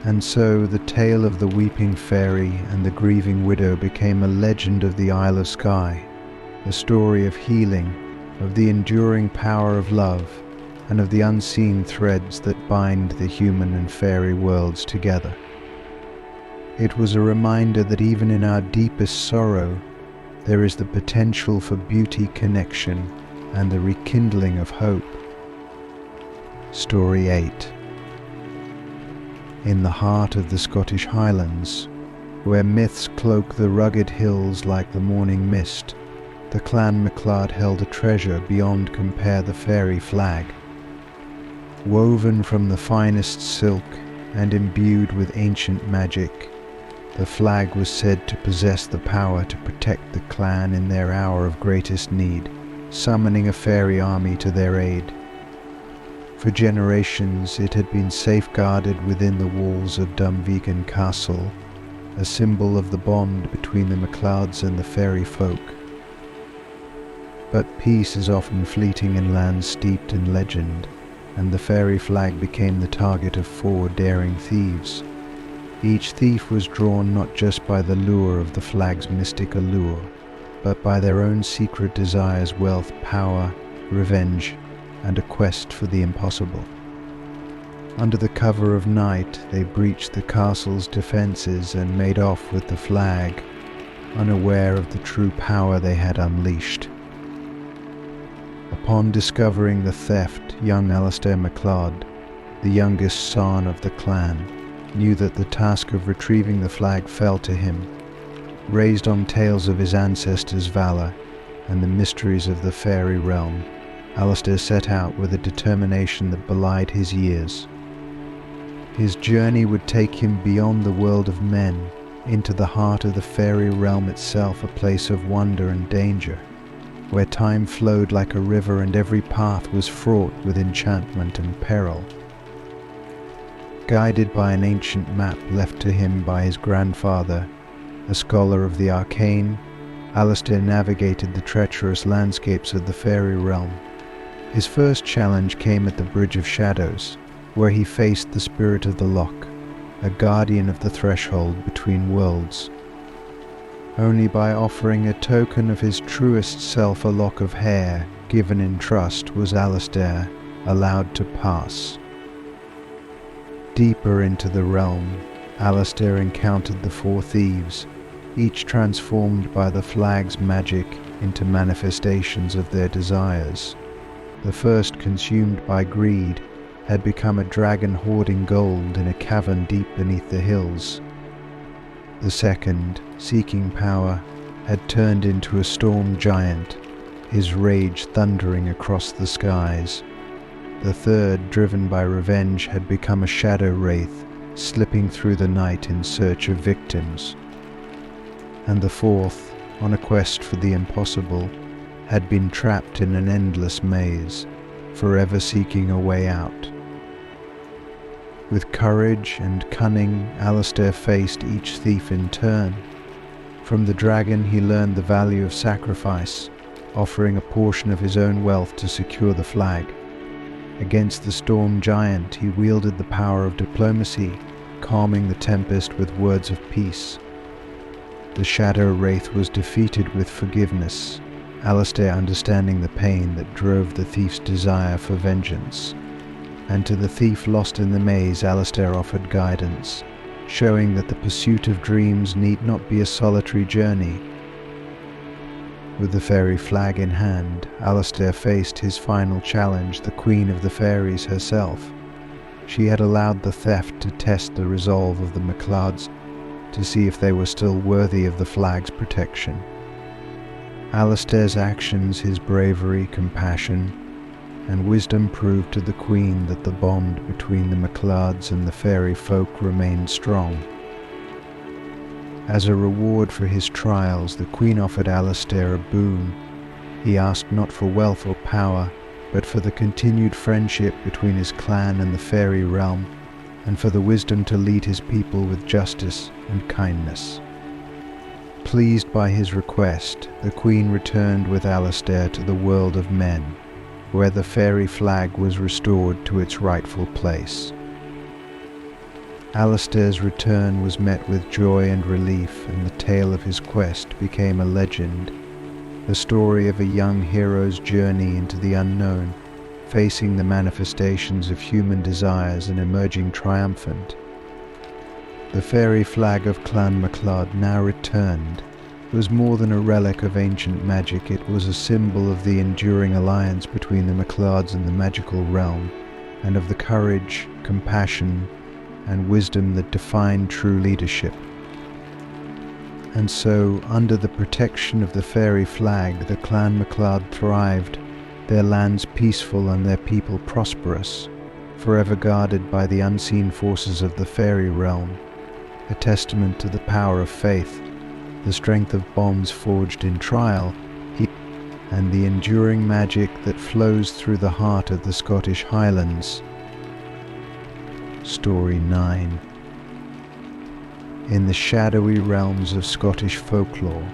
And so the tale of the weeping fairy and the grieving widow became a legend of the Isle of Skye, a story of healing, of the enduring power of love, and of the unseen threads that bind the human and fairy worlds together. It was a reminder that even in our deepest sorrow, there is the potential for beauty, connection, and the rekindling of hope. Story 8. In the heart of the Scottish Highlands, where myths cloak the rugged hills like the morning mist, the Clan MacLeod held a treasure beyond compare, the fairy flag. Woven from the finest silk and imbued with ancient magic, the flag was said to possess the power to protect the clan in their hour of greatest need, summoning a fairy army to their aid. For generations it had been safeguarded within the walls of Dunvegan Castle, a symbol of the bond between the MacLeods and the fairy folk. But peace is often fleeting in lands steeped in legend, and the fairy flag became the target of 4 daring thieves. Each thief was drawn not just by the lure of the flag's mystic allure, but by their own secret desires, wealth, power, revenge, and a quest for the impossible. Under the cover of night, they breached the castle's defenses and made off with the flag, unaware of the true power they had unleashed. Upon discovering the theft, young Alistair MacLeod, the youngest son of the clan, knew that the task of retrieving the flag fell to him. Raised on tales of his ancestors' valour and the mysteries of the fairy realm, Alistair set out with a determination that belied his years. His journey would take him beyond the world of men, into the heart of the fairy realm itself, a place of wonder and danger, where time flowed like a river and every path was fraught with enchantment and peril. Guided by an ancient map left to him by his grandfather, a scholar of the arcane, Alistair navigated the treacherous landscapes of the fairy realm. His first challenge came at the Bridge of Shadows, where he faced the spirit of the loch, a guardian of the threshold between worlds. Only by offering a token of his truest self, a lock of hair given in trust, was Alistair allowed to pass. Deeper into the realm, Alistair encountered the 4 thieves, each transformed by the flag's magic into manifestations of their desires. The first, consumed by greed, had become a dragon hoarding gold in a cavern deep beneath the hills. The second, seeking power, had turned into a storm giant, his rage thundering across the skies. The third, driven by revenge, had become a shadow wraith, slipping through the night in search of victims. And the fourth, on a quest for the impossible, had been trapped in an endless maze, forever seeking a way out. With courage and cunning, Alistair faced each thief in turn. From the dragon he learned the value of sacrifice, offering a portion of his own wealth to secure the flag. Against the storm giant he wielded the power of diplomacy, calming the tempest with words of peace. The shadow wraith was defeated with forgiveness, Alistair understanding the pain that drove the thief's desire for vengeance. And to the thief lost in the maze, Alistair offered guidance, showing that the pursuit of dreams need not be a solitary journey. With the fairy flag in hand, Alistair faced his final challenge, the Queen of the Fairies herself. She had allowed the theft to test the resolve of the MacLeods, to see if they were still worthy of the flag's protection. Alistair's actions, his bravery, compassion, and wisdom proved to the Queen that the bond between the MacLeods and the fairy folk remained strong. As a reward for his trials, the Queen offered Alistair a boon. He asked not for wealth or power, but for the continued friendship between his clan and the fairy realm, and for the wisdom to lead his people with justice and kindness. Pleased by his request, the Queen returned with Alistair to the world of men, where the fairy flag was restored to its rightful place. Alistair's return was met with joy and relief, and the tale of his quest became a legend, the story of a young hero's journey into the unknown, facing the manifestations of human desires and emerging triumphant. The fairy flag of Clan MacLeod now returned. It was more than a relic of ancient magic, it was a symbol of the enduring alliance between the MacLeods and the magical realm, and of the courage, compassion, and wisdom that defined true leadership. And so, under the protection of the fairy flag, the Clan MacLeod thrived, their lands peaceful and their people prosperous, forever guarded by the unseen forces of the fairy realm, a testament to the power of faith, the strength of bonds forged in trial, and the enduring magic that flows through the heart of the Scottish Highlands. Story 9. In the shadowy realms of Scottish folklore,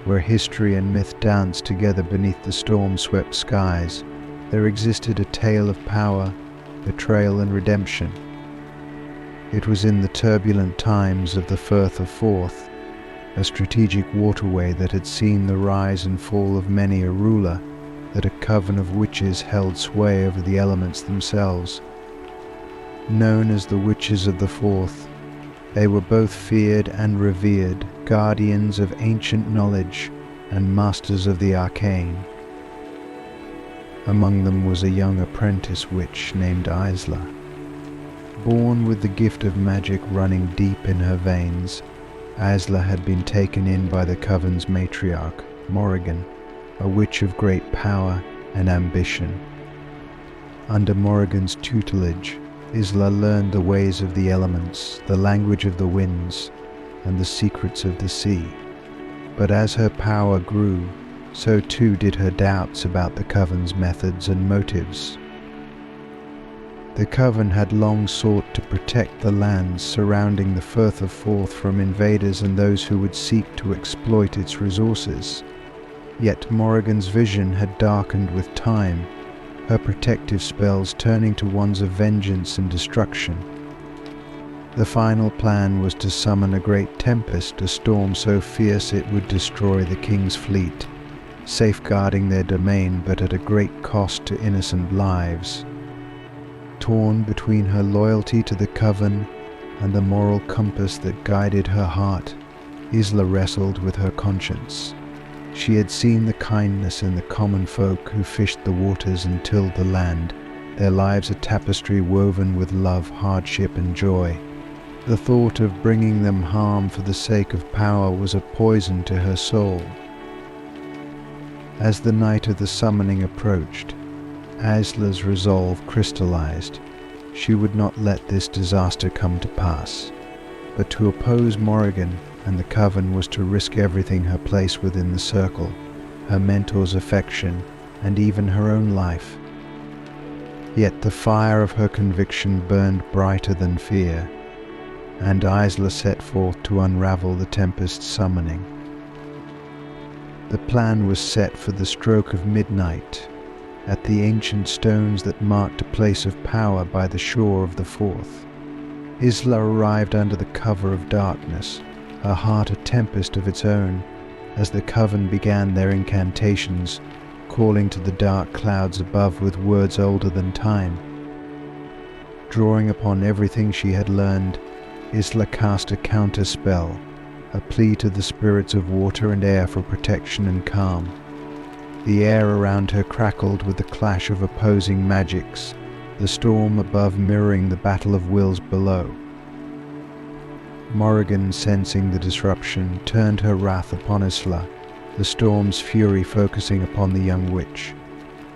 where history and myth danced together beneath the storm-swept skies, there existed a tale of power, betrayal and redemption. It was in the turbulent times of the Firth of Forth, a strategic waterway that had seen the rise and fall of many a ruler, that a coven of witches held sway over the elements themselves. Known as the Witches of the Forth, they were both feared and revered, guardians of ancient knowledge and masters of the arcane. Among them was a young apprentice witch named Isla. Born with the gift of magic running deep in her veins, Isla had been taken in by the coven's matriarch, Morrigan, a witch of great power and ambition. Under Morrigan's tutelage, Isla learned the ways of the elements, the language of the winds, and the secrets of the sea. But as her power grew, so too did her doubts about the coven's methods and motives. The coven had long sought to protect the lands surrounding the Firth of Forth from invaders and those who would seek to exploit its resources. Yet Morrigan's vision had darkened with time, her protective spells turning to ones of vengeance and destruction. The final plan was to summon a great tempest, a storm so fierce it would destroy the king's fleet, safeguarding their domain but at a great cost to innocent lives. Torn between her loyalty to the coven and the moral compass that guided her heart, Isla wrestled with her conscience. She had seen the kindness in the common folk who fished the waters and tilled the land, their lives a tapestry woven with love, hardship and joy. The thought of bringing them harm for the sake of power was a poison to her soul. As the night of the summoning approached, Isla's resolve crystallized. She would not let this disaster come to pass. But to oppose Morrigan and the Coven was to risk everything: her place within the circle, her mentor's affection, and even her own life. Yet the fire of her conviction burned brighter than fear, and Isla set forth to unravel the Tempest's summoning. The plan was set for the stroke of midnight, at the ancient stones that marked a place of power by the shore of the Forth. Isla arrived under the cover of darkness, her heart a tempest of its own, as the Coven began their incantations, calling to the dark clouds above with words older than time. Drawing upon everything she had learned, Isla cast a counter spell, a plea to the spirits of water and air for protection and calm. The air around her crackled with the clash of opposing magics, the storm above mirroring the battle of wills below. Morrigan, sensing the disruption, turned her wrath upon Isla, the storm's fury focusing upon the young witch.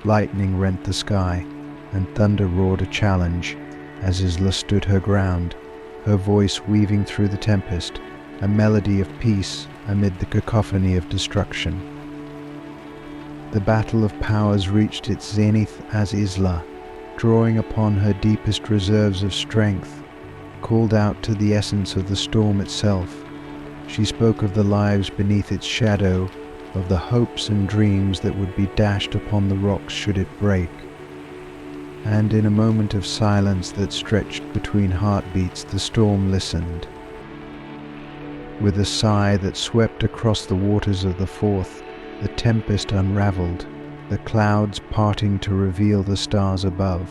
Lightning rent the sky, and thunder roared a challenge as Isla stood her ground, her voice weaving through the tempest, a melody of peace amid the cacophony of destruction. The battle of powers reached its zenith as Isla, drawing upon her deepest reserves of strength, called out to the essence of the storm itself. She spoke of the lives beneath its shadow, of the hopes and dreams that would be dashed upon the rocks should it break. And in a moment of silence that stretched between heartbeats, the storm listened. With a sigh that swept across the waters of the Forth, the tempest unraveled, the clouds parting to reveal the stars above.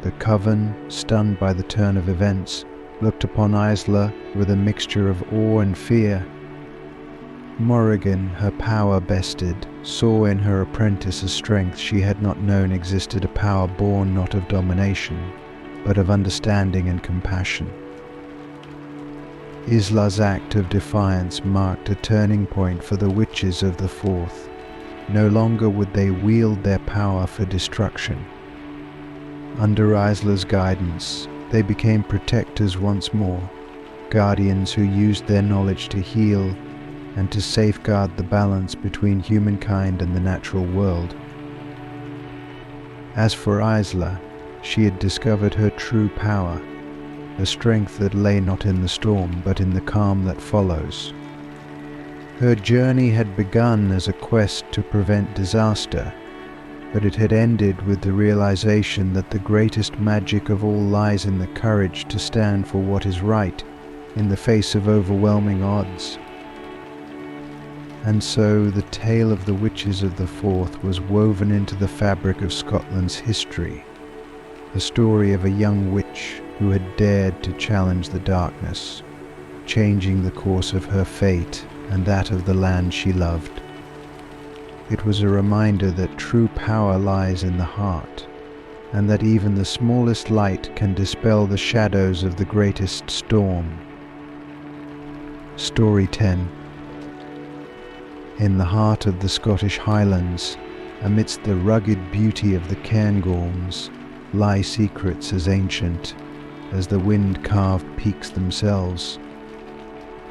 The Coven, stunned by the turn of events, looked upon Isla with a mixture of awe and fear. Morrigan, her power bested, saw in her apprentice a strength she had not known existed, a power born not of domination, but of understanding and compassion. Isla's act of defiance marked a turning point for the witches of the Forth. No longer would they wield their power for destruction. Under Isla's guidance, they became protectors once more, guardians who used their knowledge to heal and to safeguard the balance between humankind and the natural world. As for Isla, she had discovered her true power, a strength that lay not in the storm but in the calm that follows. Her journey had begun as a quest to prevent disaster, but it had ended with the realization that the greatest magic of all lies in the courage to stand for what is right in the face of overwhelming odds. And so the tale of the witches of the Forth was woven into the fabric of Scotland's history, the story of a young witch who had dared to challenge the darkness, changing the course of her fate and that of the land she loved. It was a reminder that true power lies in the heart, and that even the smallest light can dispel the shadows of the greatest storm. Story 10. In the heart of the Scottish Highlands, amidst the rugged beauty of the Cairngorms, lie secrets as ancient as the wind-carved peaks themselves.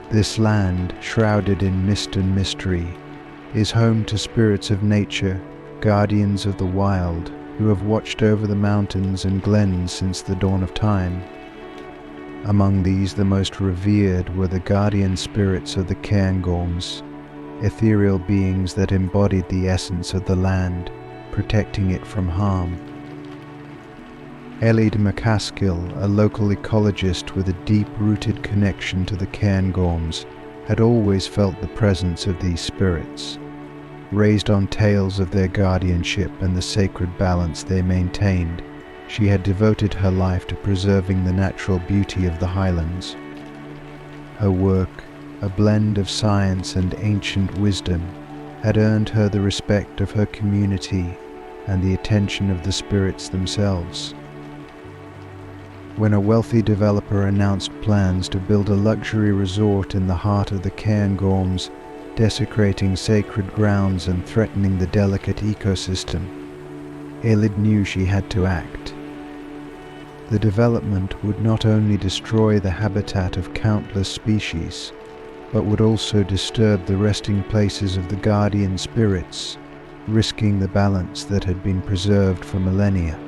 This land, shrouded in mist and mystery, is home to spirits of nature, guardians of the wild, who have watched over the mountains and glens since the dawn of time. Among these, the most revered were the guardian spirits of the Cairngorms, ethereal beings that embodied the essence of the land, protecting it from harm. Elid MacAskill, a local ecologist with a deep-rooted connection to the Cairngorms, had always felt the presence of these spirits. Raised on tales of their guardianship and the sacred balance they maintained, she had devoted her life to preserving the natural beauty of the Highlands. Her work, a blend of science and ancient wisdom, had earned her the respect of her community and the attention of the spirits themselves. When a wealthy developer announced plans to build a luxury resort in the heart of the Cairngorms, desecrating sacred grounds and threatening the delicate ecosystem, Elid knew she had to act. The development would not only destroy the habitat of countless species, but would also disturb the resting places of the guardian spirits, risking the balance that had been preserved for millennia.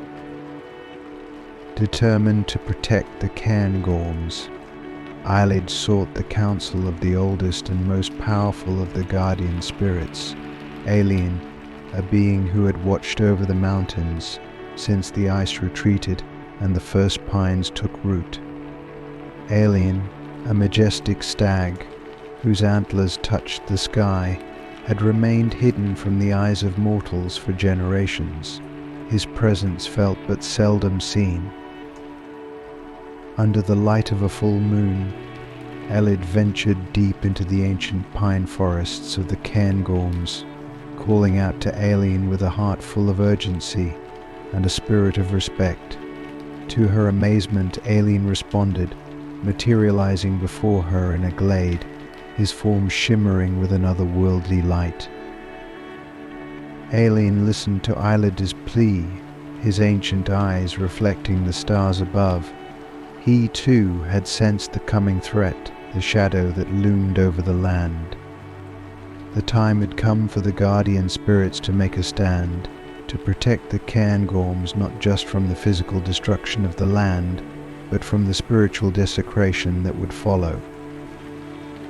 Determined to protect the Cairngorms, Eilid sought the counsel of the oldest and most powerful of the guardian spirits, Ailín, a being who had watched over the mountains since the ice retreated and the first pines took root. Ailín, a majestic stag whose antlers touched the sky, had remained hidden from the eyes of mortals for generations, his presence felt but seldom seen. Under the light of a full moon, Ailid ventured deep into the ancient pine forests of the Cairngorms, calling out to Ailín with a heart full of urgency and a spirit of respect. To her amazement, Ailín responded, materializing before her in a glade, his form shimmering with an otherworldly light. Ailín listened to Eilid's plea, his ancient eyes reflecting the stars above. He too had sensed the coming threat, the shadow that loomed over the land. The time had come for the guardian spirits to make a stand, to protect the Cairngorms not just from the physical destruction of the land, but from the spiritual desecration that would follow.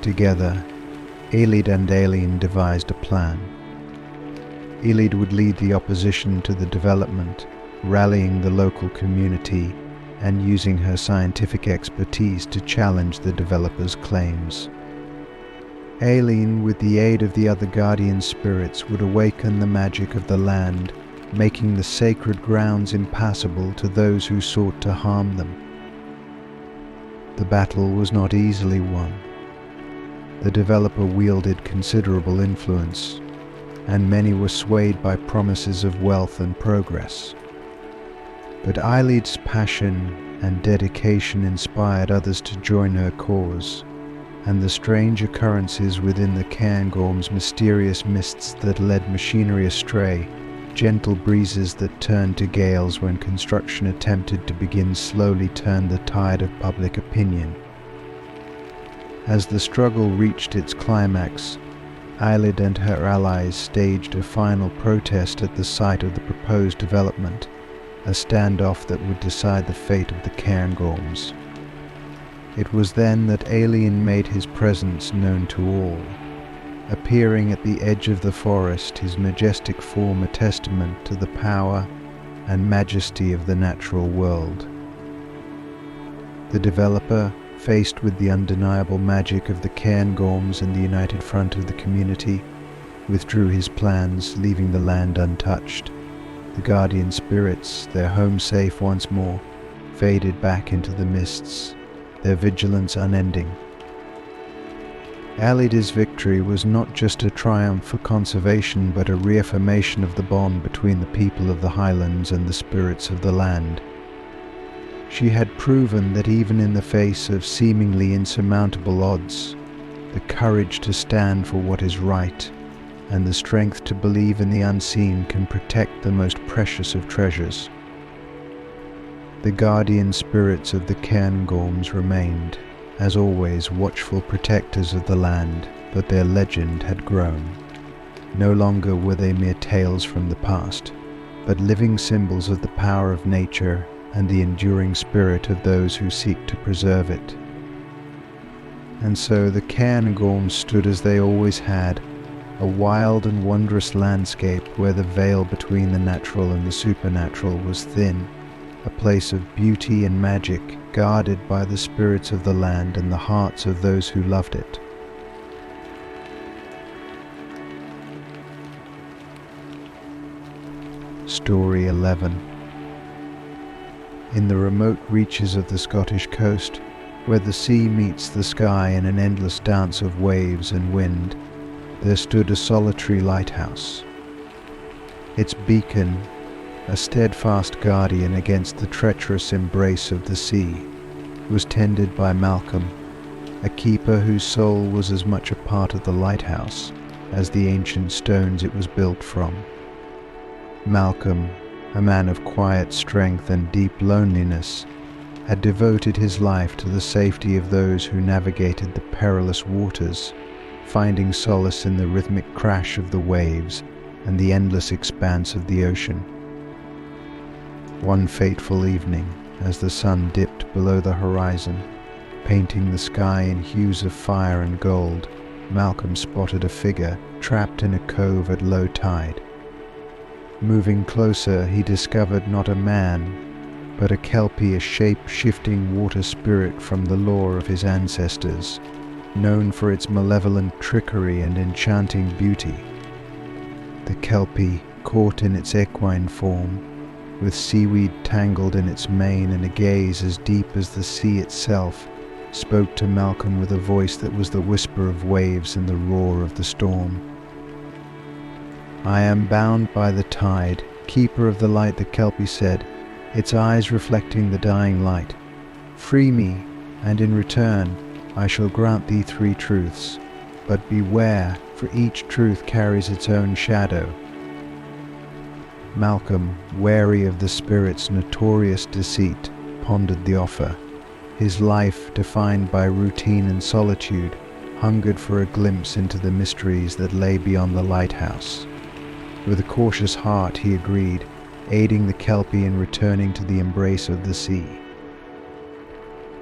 Together, Ailid and Ailín devised a plan. Ailid would lead the opposition to the development, rallying the local community and using her scientific expertise to challenge the developers' claims. Ailín, with the aid of the other guardian spirits, would awaken the magic of the land, making the sacred grounds impassable to those who sought to harm them. The battle was not easily won. The developer wielded considerable influence, and many were swayed by promises of wealth and progress. But Eilid's passion and dedication inspired others to join her cause, and the strange occurrences within the Cairngorms' mysterious mists that led machinery astray, gentle breezes that turned to gales when construction attempted to begin, slowly turned the tide of public opinion. As the struggle reached its climax, Eilid and her allies staged a final protest at the site of the proposed development, a standoff that would decide the fate of the Cairngorms. It was then that Ailín made his presence known to all, appearing at the edge of the forest, his majestic form a testament to the power and majesty of the natural world. The developer, faced with the undeniable magic of the Cairngorms and the united front of the community, withdrew his plans, leaving the land untouched. The guardian spirits, their home safe once more, faded back into the mists, their vigilance unending. Ailid's victory was not just a triumph for conservation, but a reaffirmation of the bond between the people of the highlands and the spirits of the land. She had proven that even in the face of seemingly insurmountable odds, the courage to stand for what is right and the strength to believe in the unseen can protect the most precious of treasures. The guardian spirits of the Cairngorms remained, as always, watchful protectors of the land, but their legend had grown. No longer were they mere tales from the past, but living symbols of the power of nature and the enduring spirit of those who seek to preserve it. And so the Cairngorms stood as they always had, a wild and wondrous landscape where the veil between the natural and the supernatural was thin, a place of beauty and magic guarded by the spirits of the land and the hearts of those who loved it. Story 11. In the remote reaches of the Scottish coast, where the sea meets the sky in an endless dance of waves and wind, there stood a solitary lighthouse. Its beacon, a steadfast guardian against the treacherous embrace of the sea, was tended by Malcolm, a keeper whose soul was as much a part of the lighthouse as the ancient stones it was built from. Malcolm, a man of quiet strength and deep loneliness, had devoted his life to the safety of those who navigated the perilous waters, finding solace in the rhythmic crash of the waves and the endless expanse of the ocean. One fateful evening, as the sun dipped below the horizon, painting the sky in hues of fire and gold, Malcolm spotted a figure trapped in a cove at low tide. Moving closer, he discovered not a man, but a kelpie, a shape-shifting water spirit from the lore of his ancestors, known for its malevolent trickery and enchanting beauty. The kelpie, caught in its equine form, with seaweed tangled in its mane and a gaze as deep as the sea itself, spoke to Malcolm with a voice that was the whisper of waves and the roar of the storm. "I am bound by the tide, keeper of the light," the kelpie said, its eyes reflecting the dying light. "Free me, and in return I shall grant thee 3 truths. But beware, for each truth carries its own shadow." Malcolm, wary of the spirit's notorious deceit, pondered the offer. His life, defined by routine and solitude, hungered for a glimpse into the mysteries that lay beyond the lighthouse. With a cautious heart he agreed, aiding the kelpie in returning to the embrace of the sea.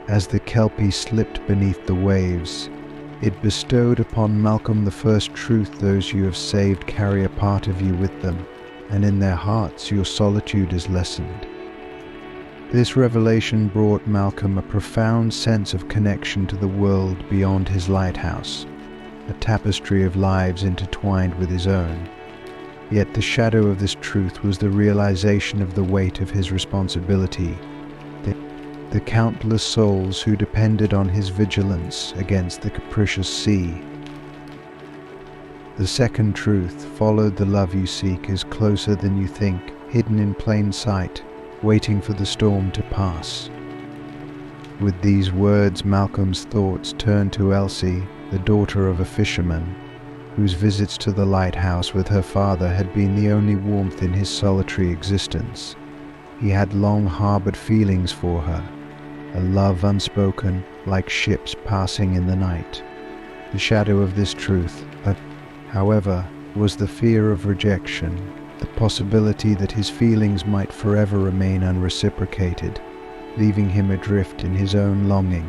As the kelpie slipped beneath the waves, it bestowed upon Malcolm the first truth: those you have saved carry a part of you with them, and in their hearts your solitude is lessened. This revelation brought Malcolm a profound sense of connection to the world beyond his lighthouse, a tapestry of lives intertwined with his own. Yet the shadow of this truth was the realization of the weight of his responsibility, the countless souls who depended on his vigilance against the capricious sea. The second truth: "Follow the love you seek is closer than you think, hidden in plain sight, waiting for the storm to pass." With these words, Malcolm's thoughts turned to Elsie, the daughter of a fisherman, whose visits to the lighthouse with her father had been the only warmth in his solitary existence. He had long harbored feelings for her, a love unspoken, like ships passing in the night. The shadow of this truth, however, was the fear of rejection, the possibility that his feelings might forever remain unreciprocated, leaving him adrift in his own longing.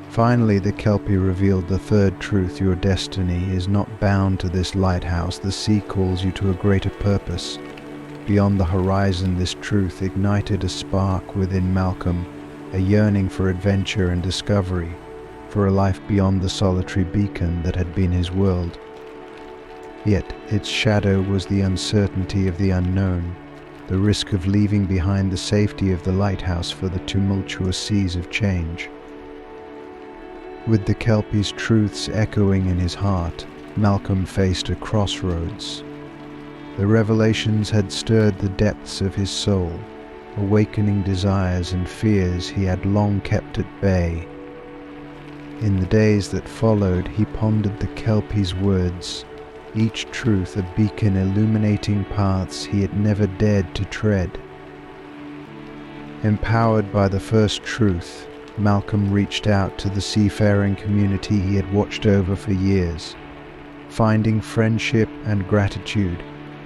Finally, the kelpie revealed the third truth: your destiny is not bound to this lighthouse. The sea calls you to a greater purpose. Beyond the horizon, this truth ignited a spark within Malcolm, a yearning for adventure and discovery, for a life beyond the solitary beacon that had been his world. Yet its shadow was the uncertainty of the unknown, the risk of leaving behind the safety of the lighthouse for the tumultuous seas of change. With the kelpie's truths echoing in his heart, Malcolm faced a crossroads. The revelations had stirred the depths of his soul, awakening desires and fears he had long kept at bay. In the days that followed, he pondered the kelpie's words, each truth a beacon illuminating paths he had never dared to tread. Empowered by the first truth, Malcolm reached out to the seafaring community he had watched over for years, finding friendship and gratitude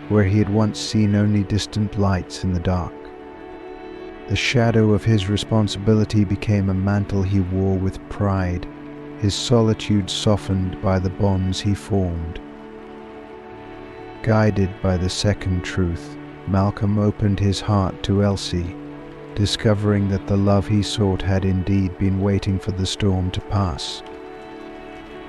where he had once seen only distant lights in the dark. The shadow of his responsibility became a mantle he wore with pride, his solitude softened by the bonds he formed. Guided by the second truth, Malcolm opened his heart to Elsie, discovering that the love he sought had indeed been waiting for the storm to pass.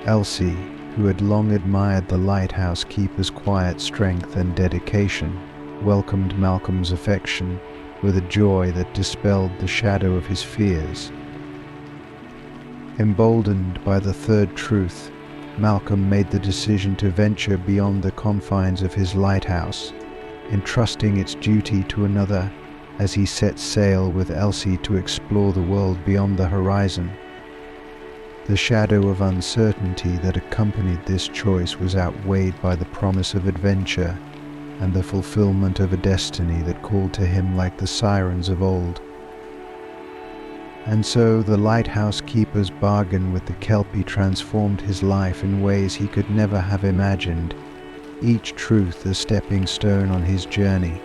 Elsie, who had long admired the lighthouse keeper's quiet strength and dedication, welcomed Malcolm's affection with a joy that dispelled the shadow of his fears. Emboldened by the third truth, Malcolm made the decision to venture beyond the confines of his lighthouse, entrusting its duty to another as he set sail with Elsie to explore the world beyond the horizon. The shadow of uncertainty that accompanied this choice was outweighed by the promise of adventure and the fulfillment of a destiny that called to him like the sirens of old. And so the lighthouse keeper's bargain with the Kelpie transformed his life in ways he could never have imagined, each truth a stepping stone on his journey.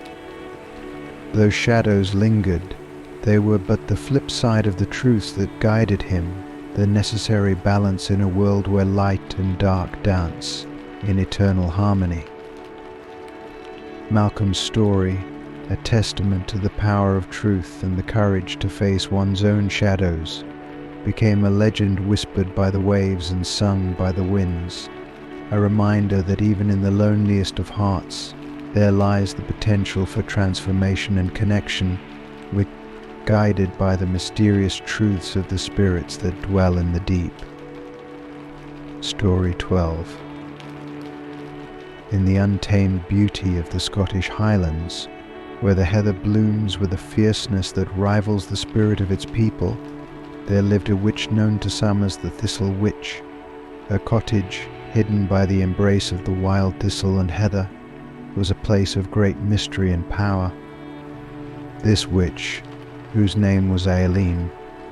Though shadows lingered, they were but the flip side of the truths that guided him, the necessary balance in a world where light and dark dance in eternal harmony. Malcolm's story, a testament to the power of truth and the courage to face one's own shadows, became a legend whispered by the waves and sung by the winds, a reminder that even in the loneliest of hearts, there lies the potential for transformation and connection, which guided by the mysterious truths of the spirits that dwell in the deep. Story 12. In the untamed beauty of the Scottish Highlands, where the heather blooms with a fierceness that rivals the spirit of its people, there lived a witch known to some as the Thistle Witch. Her cottage, hidden by the embrace of the wild thistle and heather, was a place of great mystery and power. This witch, whose name was Aileen,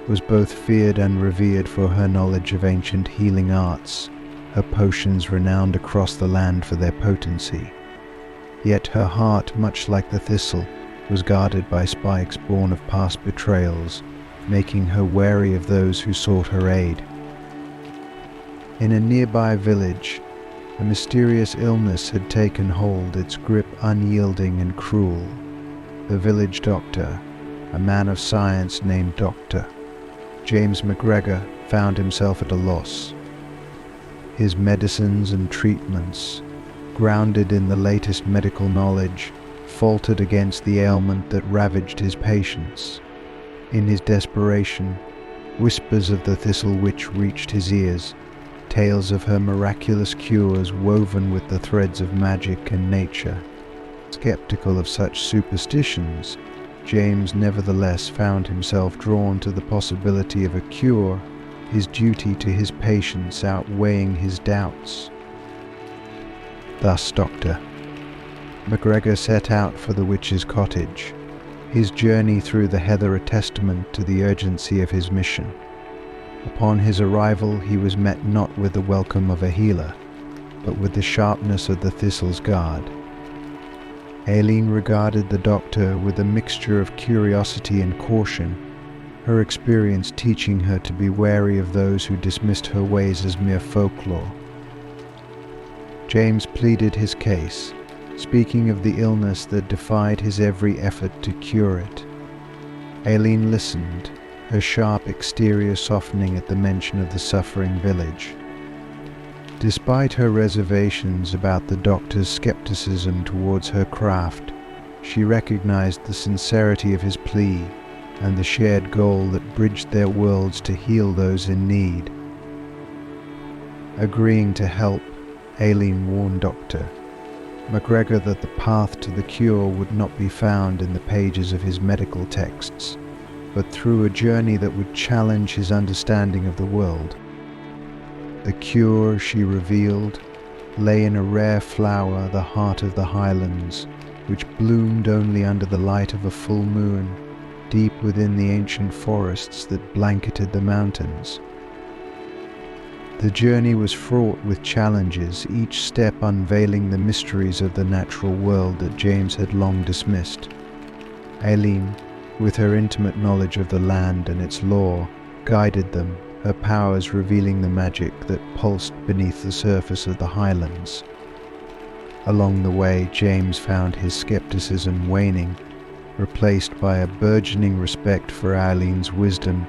was both feared and revered for her knowledge of ancient healing arts, her potions renowned across the land for their potency. Yet her heart, much like the thistle, was guarded by spikes born of past betrayals, making her wary of those who sought her aid. In a nearby village, a mysterious illness had taken hold, its grip unyielding and cruel. The village doctor, a man of science named Dr. James MacGregor, found himself at a loss. His medicines and treatments, grounded in the latest medical knowledge, faltered against the ailment that ravaged his patients. In his desperation, whispers of the Thistle Witch reached his ears, tales of her miraculous cures woven with the threads of magic and nature. Skeptical of such superstitions, James nevertheless found himself drawn to the possibility of a cure, his duty to his patients outweighing his doubts. Thus Dr. MacGregor set out for the witch's cottage, his journey through the heather a testament to the urgency of his mission. Upon his arrival, he was met not with the welcome of a healer, but with the sharpness of the thistle's guard. Aileen regarded the doctor with a mixture of curiosity and caution, her experience teaching her to be wary of those who dismissed her ways as mere folklore. James pleaded his case, speaking of the illness that defied his every effort to cure it. Aileen listened, her sharp exterior softening at the mention of the suffering village. Despite her reservations about the doctor's skepticism towards her craft, she recognized the sincerity of his plea and the shared goal that bridged their worlds to heal those in need. Agreeing to help, Aileen warned Dr. MacGregor that the path to the cure would not be found in the pages of his medical texts, but through a journey that would challenge his understanding of the world. The cure, she revealed, lay in a rare flower, the heart of the Highlands, which bloomed only under the light of a full moon, deep within the ancient forests that blanketed the mountains. The journey was fraught with challenges, each step unveiling the mysteries of the natural world that James had long dismissed. Aileen, with her intimate knowledge of the land and its lore, guided them, her powers revealing the magic that pulsed beneath the surface of the Highlands. Along the way, James found his skepticism waning, replaced by a burgeoning respect for Aileen's wisdom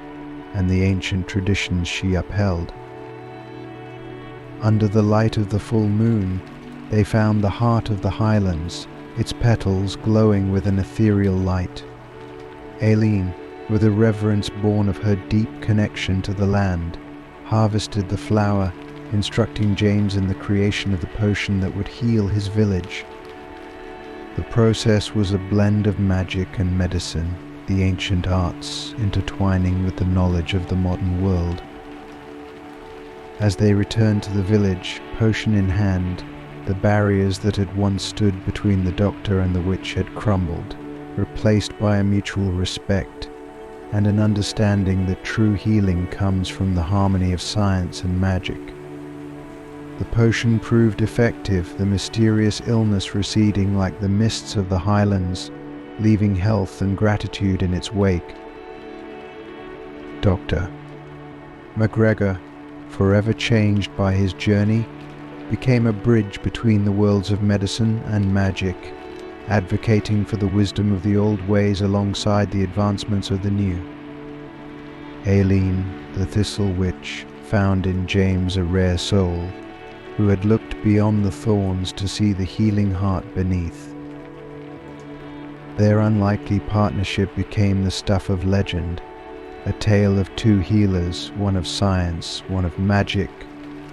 and the ancient traditions she upheld. Under the light of the full moon, they found the heart of the Highlands, its petals glowing with an ethereal light. Aileen, with a reverence born of her deep connection to the land, harvested the flower, instructing James in the creation of the potion that would heal his village. The process was a blend of magic and medicine, the ancient arts intertwining with the knowledge of the modern world. As they returned to the village, potion in hand, the barriers that had once stood between the doctor and the witch had crumbled, replaced by a mutual respect. and an understanding that true healing comes from the harmony of science and magic. The potion proved effective, the mysterious illness receding like the mists of the highlands, leaving health and gratitude in its wake. Dr. MacGregor, forever changed by his journey, became a bridge between the worlds of medicine and magic, advocating for the wisdom of the old ways alongside the advancements of the new. Aileen, the Thistle Witch, found in James a rare soul, who had looked beyond the thorns to see the healing heart beneath. Their unlikely partnership became the stuff of legend, a tale of two healers, one of science, one of magic,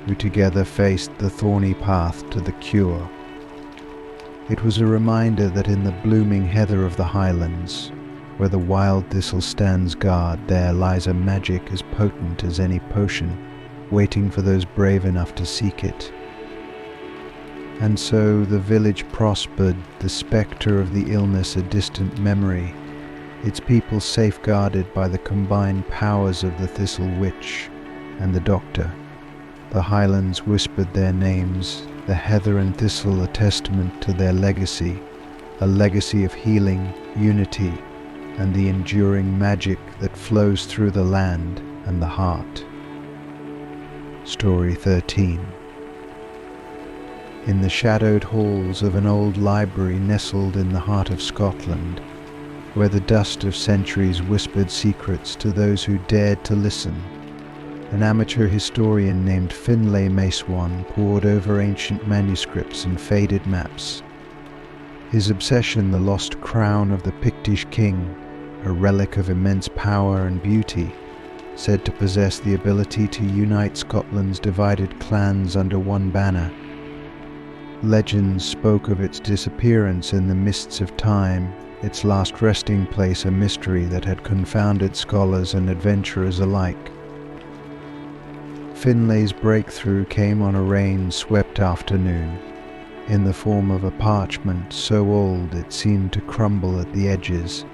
who together faced the thorny path to the cure. It was a reminder that in the blooming heather of the highlands, where the wild thistle stands guard, there lies a magic as potent as any potion, waiting for those brave enough to seek it. And so the village prospered, the spectre of the illness a distant memory, its people safeguarded by the combined powers of the Thistle Witch and the Doctor. The highlands whispered their names, the heather and thistle a testament to their legacy, a legacy of healing, unity, and the enduring magic that flows through the land and the heart. Story 13. In the shadowed halls of an old library nestled in the heart of Scotland, where the dust of centuries whispered secrets to those who dared to listen, an amateur historian named Finlay Macewan pored over ancient manuscripts and faded maps. His obsession, the lost crown of the Pictish king, a relic of immense power and beauty, said to possess the ability to unite Scotland's divided clans under one banner. Legends spoke of its disappearance in the mists of time, its last resting place a mystery that had confounded scholars and adventurers alike. Finlay's breakthrough came on a rain-swept afternoon, in the form of a parchment so old it seemed to crumble at the edges,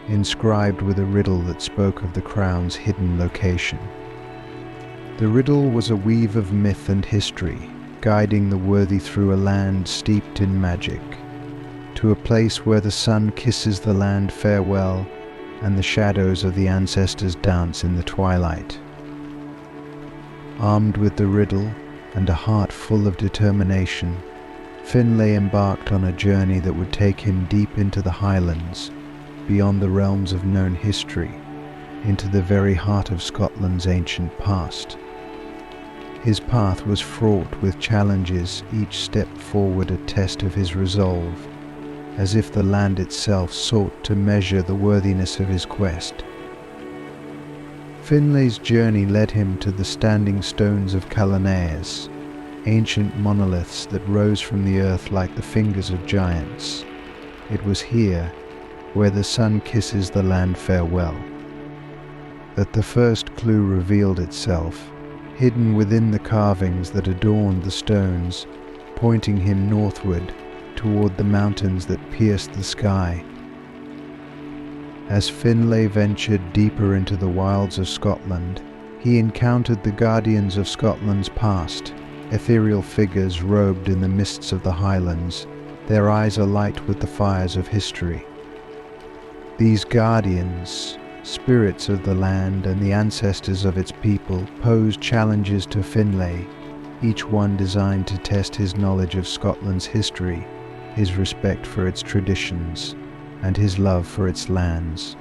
inscribed with a riddle that spoke of the crown's hidden location. The riddle was a weave of myth and history, guiding the worthy through a land steeped in magic, to a place where the sun kisses the land farewell and the shadows of the ancestors dance in the twilight. Armed with the riddle and a heart full of determination, Finlay embarked on a journey that would take him deep into the highlands, beyond the realms of known history, into the very heart of Scotland's ancient past. His path was fraught with challenges, each step forward a test of his resolve, as if the land itself sought to measure the worthiness of his quest. Finlay's journey led him to the standing stones of Calanaeus, ancient monoliths that rose from the earth like the fingers of giants. It was here, where the sun kisses the land farewell, that the first clue revealed itself, hidden within the carvings that adorned the stones, pointing him northward toward the mountains that pierced the sky. As Finlay ventured deeper into the wilds of Scotland, he encountered the guardians of Scotland's past, ethereal figures robed in the mists of the highlands, their eyes alight with the fires of history. These guardians, spirits of the land and the ancestors of its people, posed challenges to Finlay, each one designed to test his knowledge of Scotland's history, his respect for its traditions, and his love for its lands.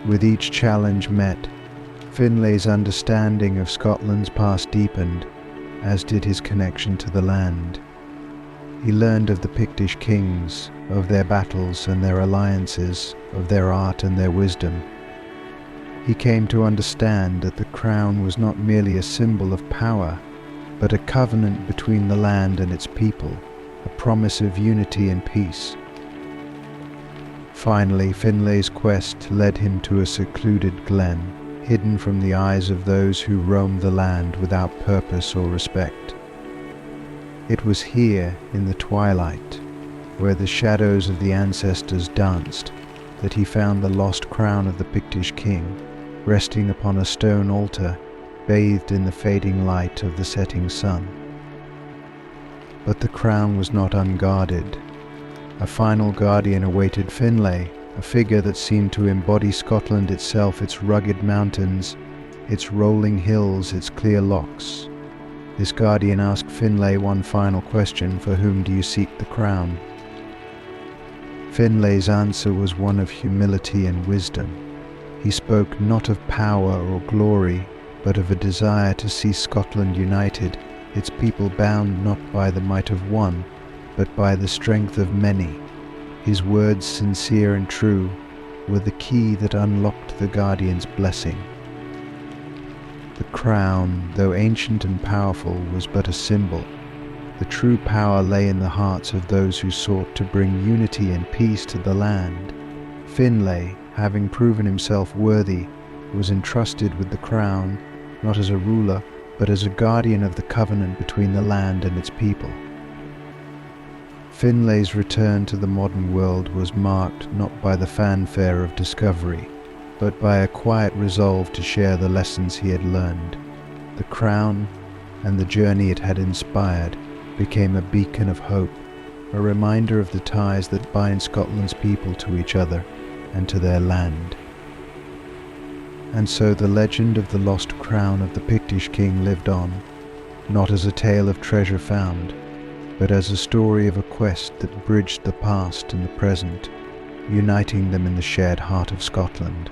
With each challenge met, Finlay's understanding of Scotland's past deepened, as did his connection to the land. He learned of the Pictish kings, of their battles and their alliances, of their art and their wisdom. He came to understand that the crown was not merely a symbol of power, but a covenant between the land and its people, a promise of unity and peace. Finally, Finlay's quest led him to a secluded glen, hidden from the eyes of those who roamed the land without purpose or respect. It was here, in the twilight, where the shadows of the ancestors danced, that he found the lost crown of the Pictish king, resting upon a stone altar, bathed in the fading light of the setting sun. But the crown was not unguarded. A final guardian awaited Finlay, a figure that seemed to embody Scotland itself, its rugged mountains, its rolling hills, its clear lochs. This guardian asked Finlay one final question: for whom do you seek the crown? Finlay's answer was one of humility and wisdom. He spoke not of power or glory, but of a desire to see Scotland united, its people bound not by the might of one, but by the strength of many. His words, sincere and true, were the key that unlocked the guardian's blessing. The crown, though ancient and powerful, was but a symbol. The true power lay in the hearts of those who sought to bring unity and peace to the land. Finlay, having proven himself worthy, was entrusted with the crown, not as a ruler, but as a guardian of the covenant between the land and its people. Finlay's return to the modern world was marked not by the fanfare of discovery, but by a quiet resolve to share the lessons he had learned. The crown, and the journey it had inspired, became a beacon of hope, a reminder of the ties that bind Scotland's people to each other and to their land. And so the legend of the lost crown of the Pictish king lived on, not as a tale of treasure found, but as a story of a quest that bridged the past and the present, uniting them in the shared heart of Scotland.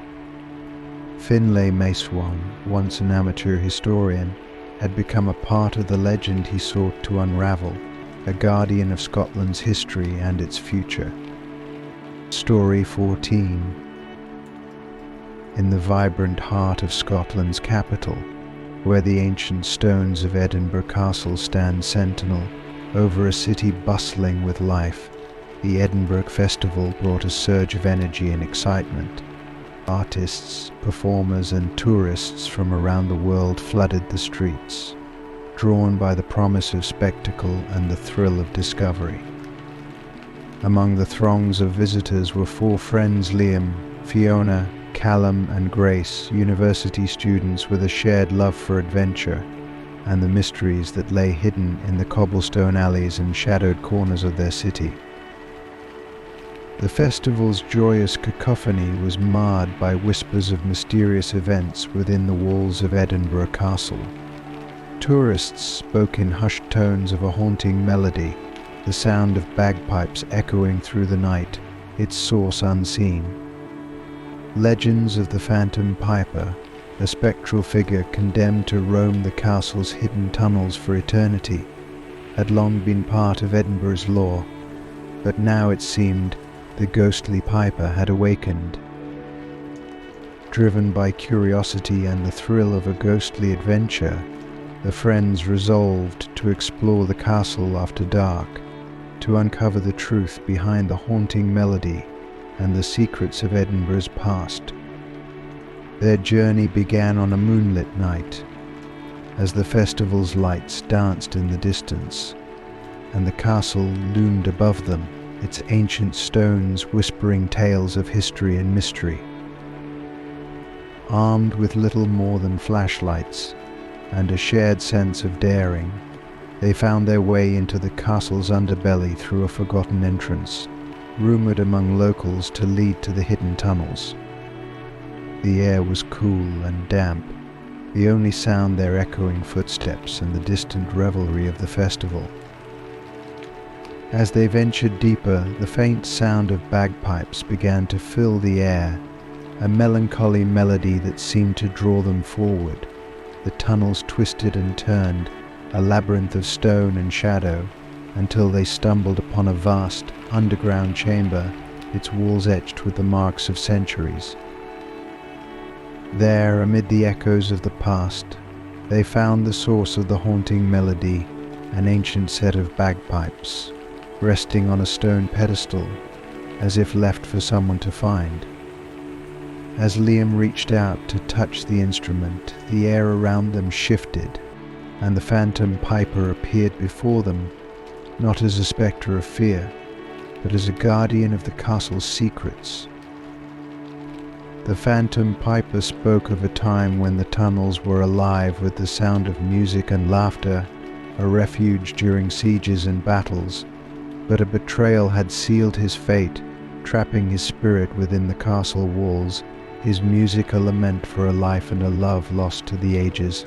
Finlay Maswan, once an amateur historian, had become a part of the legend he sought to unravel, a guardian of Scotland's history and its future. Story 14. In the vibrant heart of Scotland's capital, where the ancient stones of Edinburgh Castle stand sentinel over a city bustling with life, the Edinburgh Festival brought a surge of energy and excitement. Artists, performers and tourists from around the world flooded the streets, drawn by the promise of spectacle and the thrill of discovery. Among the throngs of visitors were four friends: Liam, Fiona, Callum and Grace, university students with a shared love for adventure and the mysteries that lay hidden in the cobblestone alleys and shadowed corners of their city. The festival's joyous cacophony was marred by whispers of mysterious events within the walls of Edinburgh Castle. Tourists spoke in hushed tones of a haunting melody, the sound of bagpipes echoing through the night, its source unseen. Legends of the Phantom Piper, a spectral figure condemned to roam the castle's hidden tunnels for eternity, had long been part of Edinburgh's lore, but now it seemed the ghostly piper had awakened. Driven by curiosity and the thrill of a ghostly adventure, the friends resolved to explore the castle after dark, to uncover the truth behind the haunting melody and the secrets of Edinburgh's past. Their journey began on a moonlit night, as the festival's lights danced in the distance, and the castle loomed above them, its ancient stones whispering tales of history and mystery. Armed with little more than flashlights and a shared sense of daring, they found their way into the castle's underbelly through a forgotten entrance, rumored among locals to lead to the hidden tunnels. The air was cool and damp, the only sound their echoing footsteps and the distant revelry of the festival. As they ventured deeper, the faint sound of bagpipes began to fill the air, a melancholy melody that seemed to draw them forward. The tunnels twisted and turned, a labyrinth of stone and shadow, until they stumbled upon a vast, underground chamber, its walls etched with the marks of centuries. There, amid the echoes of the past, they found the source of the haunting melody, an ancient set of bagpipes, resting on a stone pedestal, as if left for someone to find. As Liam reached out to touch the instrument, the air around them shifted, and the phantom piper appeared before them, not as a spectre of fear, but as a guardian of the castle's secrets. The phantom piper spoke of a time when the tunnels were alive with the sound of music and laughter, a refuge during sieges and battles, but a betrayal had sealed his fate, trapping his spirit within the castle walls, his music a lament for a life and a love lost to the ages.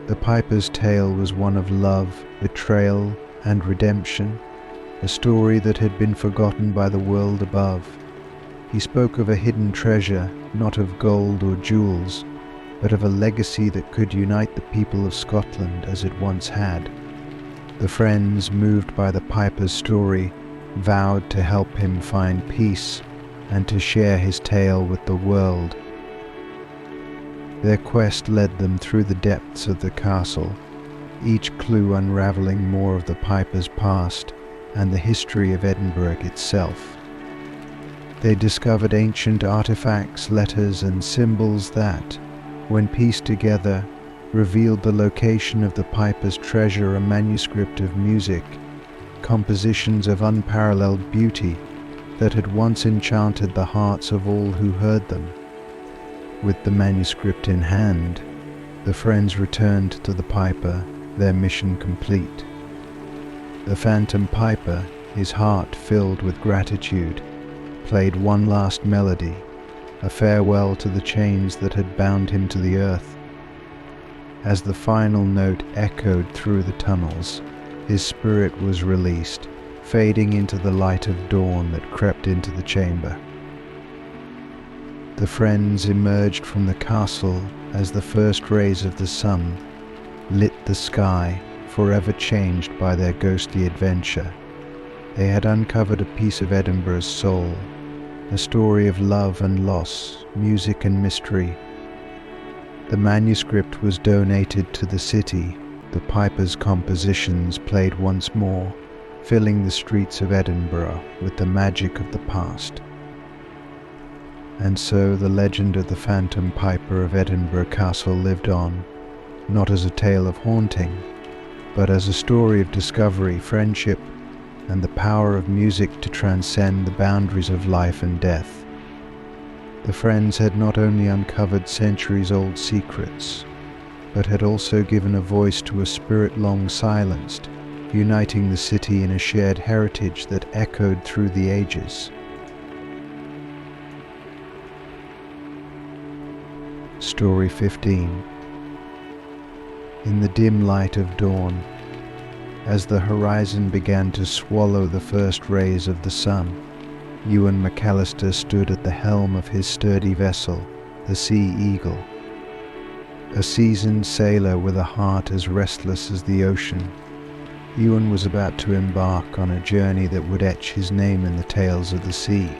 The piper's tale was one of love, betrayal, and redemption, a story that had been forgotten by the world above. He spoke of a hidden treasure, not of gold or jewels, but of a legacy that could unite the people of Scotland as it once had. The friends, moved by the piper's story, vowed to help him find peace and to share his tale with the world. Their quest led them through the depths of the castle, each clue unraveling more of the piper's past and the history of Edinburgh itself. They discovered ancient artifacts, letters, and symbols that, when pieced together, revealed the location of the piper's treasure, a manuscript of music, compositions of unparalleled beauty that had once enchanted the hearts of all who heard them. With the manuscript in hand, the friends returned to the piper, their mission complete. The phantom piper, his heart filled with gratitude, played one last melody, a farewell to the chains that had bound him to the earth. As the final note echoed through the tunnels, his spirit was released, fading into the light of dawn that crept into the chamber. The friends emerged from the castle as the first rays of the sun lit the sky, forever changed by their ghostly adventure. They had uncovered a piece of Edinburgh's soul, a story of love and loss, music and mystery. The manuscript was donated to the city, the piper's compositions played once more, filling the streets of Edinburgh with the magic of the past. And so the legend of the phantom piper of Edinburgh Castle lived on, not as a tale of haunting, but as a story of discovery, friendship, and the power of music to transcend the boundaries of life and death. The friends had not only uncovered centuries-old secrets, but had also given a voice to a spirit long silenced, uniting the city in a shared heritage that echoed through the ages. Story 15. In the dim light of dawn, as the horizon began to swallow the first rays of the sun, Ewan McAllister stood at the helm of his sturdy vessel, the Sea Eagle. A seasoned sailor with a heart as restless as the ocean, Ewan was about to embark on a journey that would etch his name in the tales of the sea.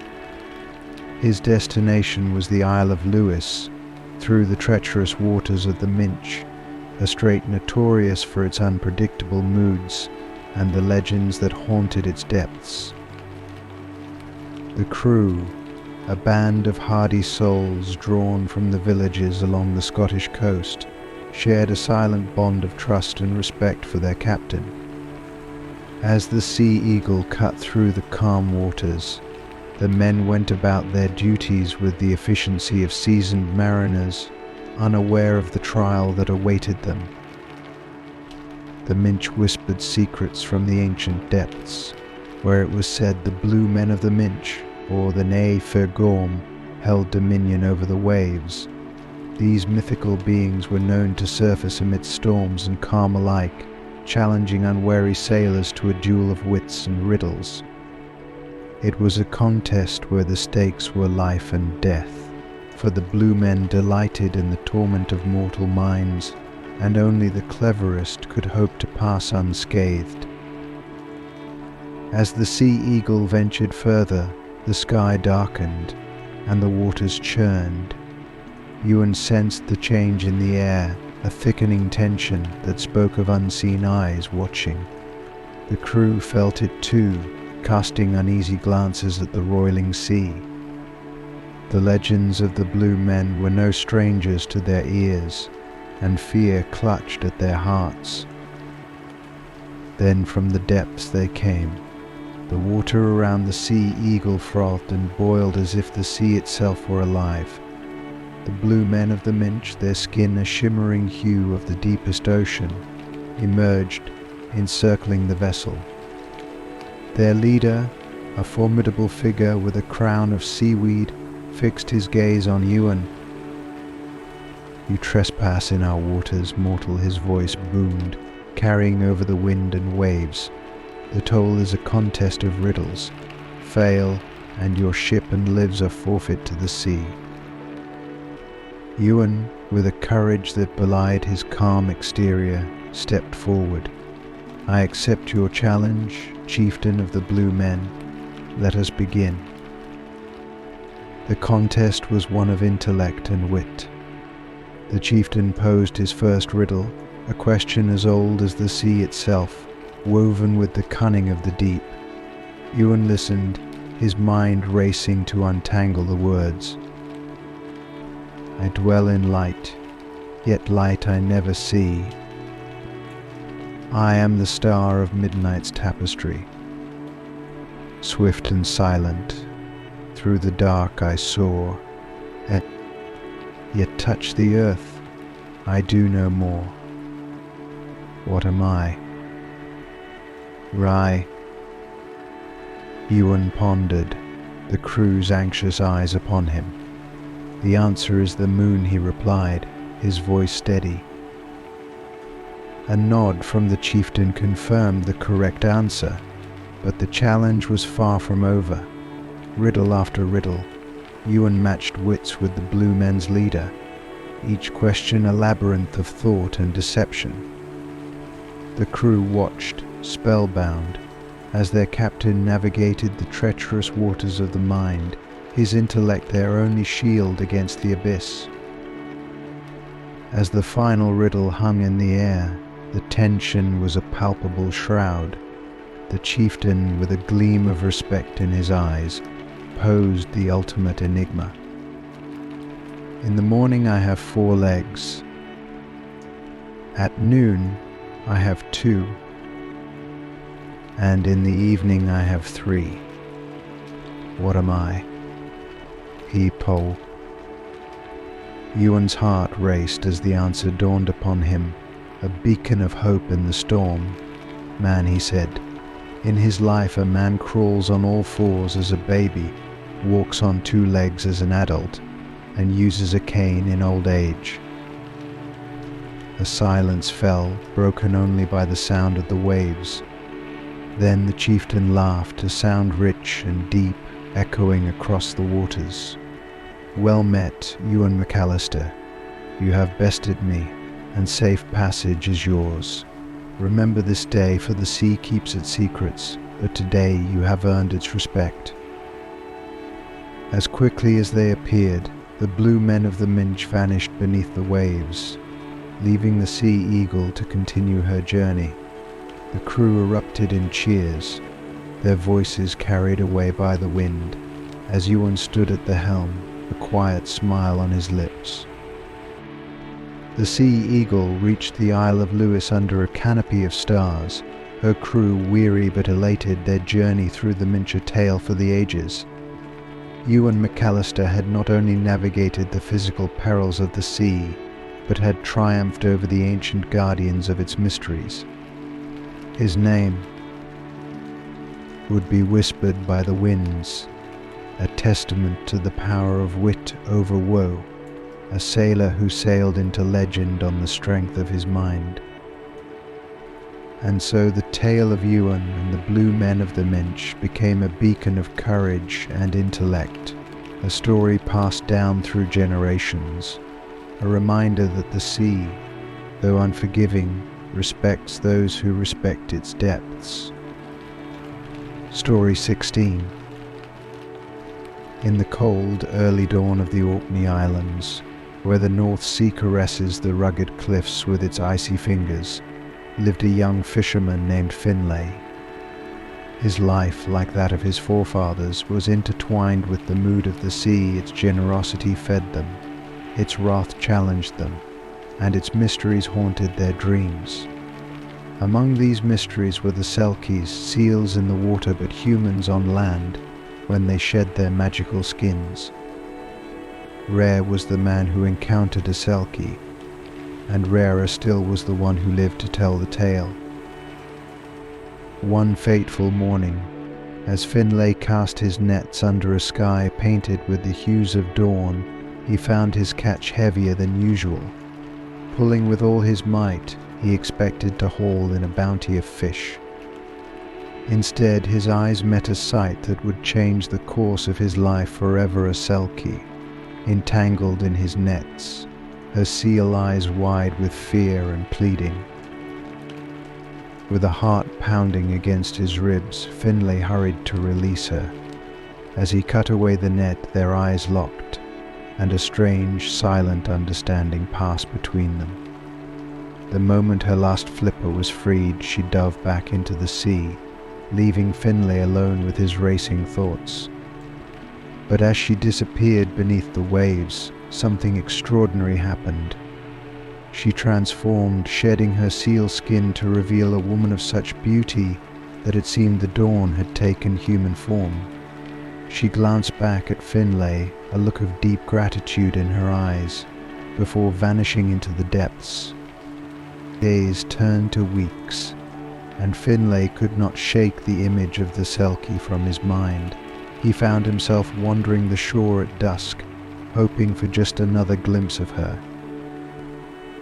His destination was the Isle of Lewis, through the treacherous waters of the Minch, a strait notorious for its unpredictable moods and the legends that haunted its depths. The crew, a band of hardy souls drawn from the villages along the Scottish coast, shared a silent bond of trust and respect for their captain. As the Sea Eagle cut through the calm waters, the men went about their duties with the efficiency of seasoned mariners, unaware of the trial that awaited them. The Minch whispered secrets from the ancient depths, where it was said the Blue Men of the Minch, or the Nae Fergorm, held dominion over the waves. These mythical beings were known to surface amidst storms and calm alike, challenging unwary sailors to a duel of wits and riddles. It was a contest where the stakes were life and death, for the Blue Men delighted in the torment of mortal minds, and only the cleverest could hope to pass unscathed. As the Sea Eagle ventured further, the sky darkened, and the waters churned. Ewan sensed the change in the air, a thickening tension that spoke of unseen eyes watching. The crew felt it too, casting uneasy glances at the roiling sea. The legends of the Blue Men were no strangers to their ears, and fear clutched at their hearts. Then from the depths they came, The water around the sea eagle frothed and boiled as if the sea itself were alive. The blue men of the Minch, their skin a shimmering hue of the deepest ocean, emerged, encircling the vessel. Their leader, a formidable figure with a crown of seaweed, fixed his gaze on Ewan. "You trespass in our waters, mortal," his voice boomed, carrying over the wind and waves. "The toll is a contest of riddles. Fail, and your ship and lives are forfeit to the sea." Ewan, with a courage that belied his calm exterior, stepped forward. "I accept your challenge, chieftain of the Blue Men. Let us begin." The contest was one of intellect and wit. The chieftain posed his first riddle, a question as old as the sea itself, woven with the cunning of the deep. Ewan listened, his mind racing to untangle the words. "I dwell in light, yet light I never see. I am the star of midnight's tapestry. Swift and silent, through the dark I soar, and yet touch the earth, I do no more. What am I? Rye." Ewan pondered, the crew's anxious eyes upon him. "The answer is the moon," he replied, his voice steady. A nod from the chieftain confirmed the correct answer, but the challenge was far from over. Riddle after riddle, Ewan matched wits with the Blue Men's leader, each question a labyrinth of thought and deception. The crew watched, spellbound, as their captain navigated the treacherous waters of the mind, his intellect their only shield against the abyss. As the final riddle hung in the air, the tension was a palpable shroud. The chieftain, with a gleam of respect in his eyes, posed the ultimate enigma. "In the morning I have 4 legs. At noon I have 2. And in the evening I have 3. What am I?" "Peephole." Ewan's heart raced as the answer dawned upon him, a beacon of hope in the storm. "Man," he said, "in his life a man crawls on all fours as a baby, walks on 2 legs as an adult, and uses a cane in old age." A silence fell, broken only by the sound of the waves. Then the chieftain laughed, a sound rich and deep, echoing across the waters. "Well met, Ewan McAllister. You have bested me, and safe passage is yours. Remember this day, for the sea keeps its secrets, but today you have earned its respect." As quickly as they appeared, the Blue Men of the Minch vanished beneath the waves, leaving the Sea Eagle to continue her journey. The crew erupted in cheers, their voices carried away by the wind, as Ewan stood at the helm, a quiet smile on his lips. The Sea Eagle reached the Isle of Lewis under a canopy of stars, her crew weary but elated, their journey through the Minch a tale for the ages. Ewan McAllister had not only navigated the physical perils of the sea, but had triumphed over the ancient guardians of its mysteries. His name would be whispered by the winds, a testament to the power of wit over woe, a sailor who sailed into legend on the strength of his mind. And so the tale of Ewan and the Blue Men of the Minch became a beacon of courage and intellect, a story passed down through generations, a reminder that the sea, though unforgiving, respects those who respect its depths. Story 16. In the cold, early dawn of the Orkney Islands, where the North Sea caresses the rugged cliffs with its icy fingers, lived a young fisherman named Finlay. His life, like that of his forefathers, was intertwined with the mood of the sea. Its generosity fed them, its wrath challenged them, and its mysteries haunted their dreams. Among these mysteries were the Selkies, seals in the water but humans on land when they shed their magical skins. Rare was the man who encountered a Selkie, and rarer still was the one who lived to tell the tale. One fateful morning, as Finlay cast his nets under a sky painted with the hues of dawn, he found his catch heavier than usual. Pulling with all his might, he expected to haul in a bounty of fish. Instead, his eyes met a sight that would change the course of his life forever. A Selkie, entangled in his nets, her seal eyes wide with fear and pleading. With a heart pounding against his ribs, Finlay hurried to release her. As he cut away the net, their eyes locked, and a strange, silent understanding passed between them. The moment her last flipper was freed, she dove back into the sea, leaving Finlay alone with his racing thoughts. But as she disappeared beneath the waves, something extraordinary happened. She transformed, shedding her seal skin to reveal a woman of such beauty that it seemed the dawn had taken human form. She glanced back at Finlay, a look of deep gratitude in her eyes, before vanishing into the depths. Days turned to weeks, and Finlay could not shake the image of the Selkie from his mind. He found himself wandering the shore at dusk, hoping for just another glimpse of her.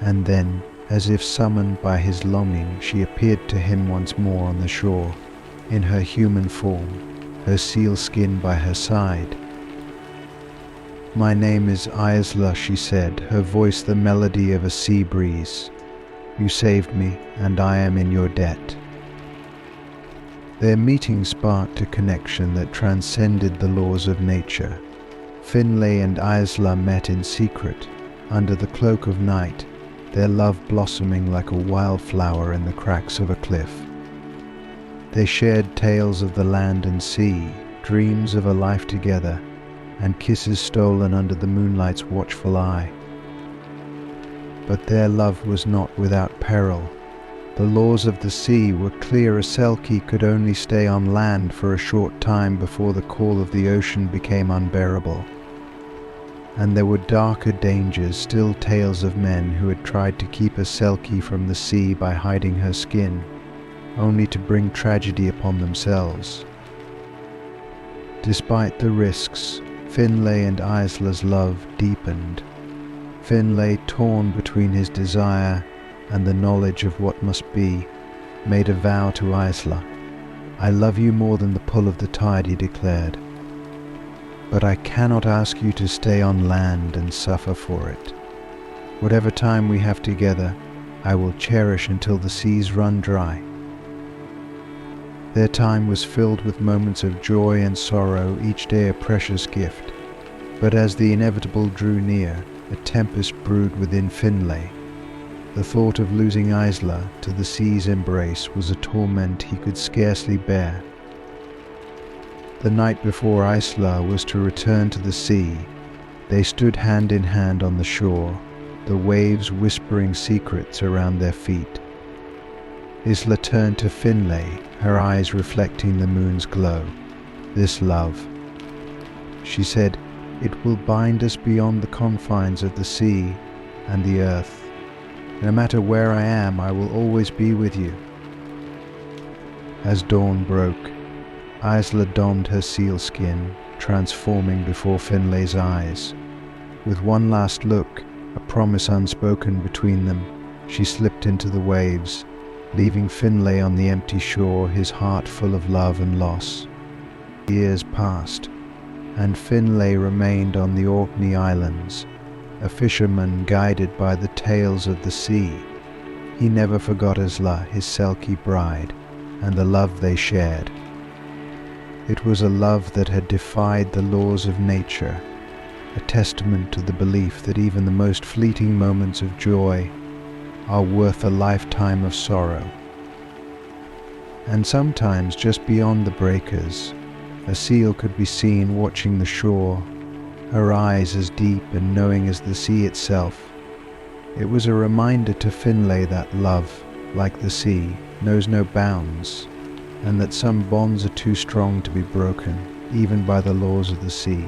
And then, as if summoned by his longing, she appeared to him once more on the shore, in her human form, her seal skin by her side. "My name is Isla," she said, her voice the melody of a sea breeze. "You saved me, and I am in your debt." Their meeting sparked a connection that transcended the laws of nature. Finlay and Isla met in secret, under the cloak of night, their love blossoming like a wildflower in the cracks of a cliff. They shared tales of the land and sea, dreams of a life together, and kisses stolen under the moonlight's watchful eye. But their love was not without peril. The laws of the sea were clear. A Selkie could only stay on land for a short time before the call of the ocean became unbearable. And there were darker dangers, still tales of men who had tried to keep a Selkie from the sea by hiding her skin, only to bring tragedy upon themselves. Despite the risks, Finlay and Isla's love deepened. Finlay, torn between his desire and the knowledge of what must be, made a vow to Isla. "I love you more than the pull of the tide," he declared. "But I cannot ask you to stay on land and suffer for it. Whatever time we have together, I will cherish until the seas run dry." Their time was filled with moments of joy and sorrow, each day a precious gift. But as the inevitable drew near, a tempest brewed within Finlay. The thought of losing Isla to the sea's embrace was a torment he could scarcely bear. The night before Isla was to return to the sea, they stood hand in hand on the shore, the waves whispering secrets around their feet. Isla turned to Finlay, her eyes reflecting the moon's glow. "This love," she said, "it will bind us beyond the confines of the sea and the earth. No matter where I am, I will always be with you." As dawn broke, Isla donned her sealskin, transforming before Finlay's eyes. With one last look, a promise unspoken between them, she slipped into the waves, leaving Finlay on the empty shore, his heart full of love and loss. Years passed, and Finlay remained on the Orkney Islands, a fisherman guided by the tales of the sea. He never forgot Isla, his Selkie bride, and the love they shared. It was a love that had defied the laws of nature, a testament to the belief that even the most fleeting moments of joy are worth a lifetime of sorrow. And sometimes, just beyond the breakers, a seal could be seen watching the shore, her eyes as deep and knowing as the sea itself. It was a reminder to Finlay that love, like the sea, knows no bounds, and that some bonds are too strong to be broken, even by the laws of the sea.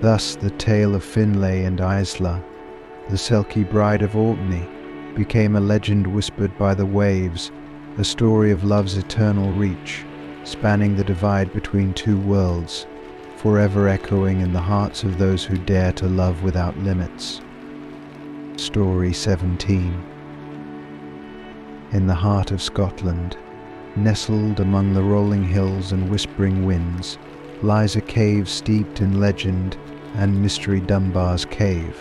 Thus the tale of Finlay and Isla, the Selkie bride of Orkney, became a legend whispered by the waves, a story of love's eternal reach, spanning the divide between two worlds, forever echoing in the hearts of those who dare to love without limits. Story 17. In the heart of Scotland, nestled among the rolling hills and whispering winds, lies a cave steeped in legend and mystery, Dunbar's Cave.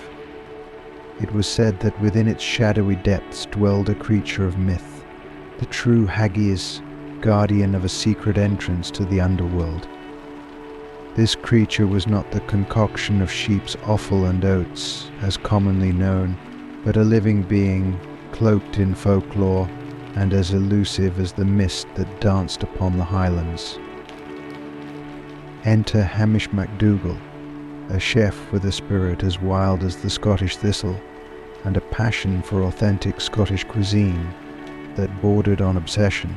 It was said that within its shadowy depths dwelled a creature of myth, the true Haggis, guardian of a secret entrance to the underworld. This creature was not the concoction of sheep's offal and oats, as commonly known, but a living being, cloaked in folklore, and as elusive as the mist that danced upon the highlands. Enter Hamish MacDougall, a chef with a spirit as wild as the Scottish thistle, and a passion for authentic Scottish cuisine that bordered on obsession.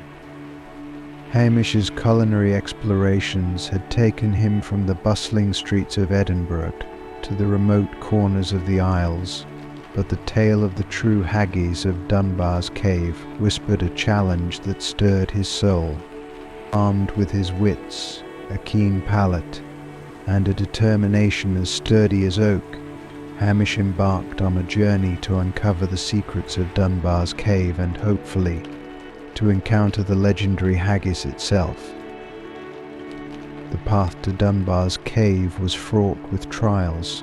Hamish's culinary explorations had taken him from the bustling streets of Edinburgh to the remote corners of the Isles, but the tale of the true Haggis of Dunbar's Cave whispered a challenge that stirred his soul. Armed with his wits, a keen palate, and a determination as sturdy as oak, Hamish embarked on a journey to uncover the secrets of Dunbar's Cave and, hopefully, to encounter the legendary Haggis itself. The path to Dunbar's Cave was fraught with trials,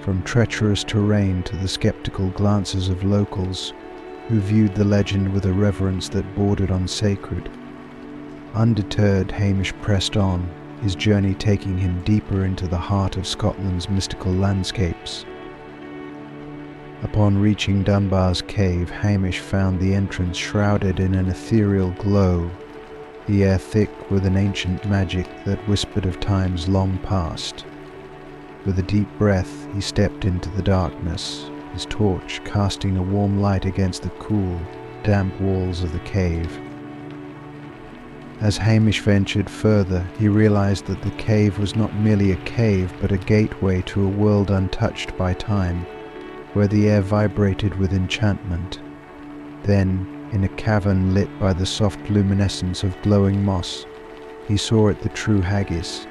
from treacherous terrain to the skeptical glances of locals who viewed the legend with a reverence that bordered on sacred. Undeterred, Hamish pressed on, his journey taking him deeper into the heart of Scotland's mystical landscapes. Upon reaching Dunbar's Cave, Hamish found the entrance shrouded in an ethereal glow, the air thick with an ancient magic that whispered of times long past. With a deep breath, he stepped into the darkness, his torch casting a warm light against the cool, damp walls of the cave. As Hamish ventured further, he realized that the cave was not merely a cave, but a gateway to a world untouched by time, where the air vibrated with enchantment. Then, in a cavern lit by the soft luminescence of glowing moss, he saw it the true Haggis.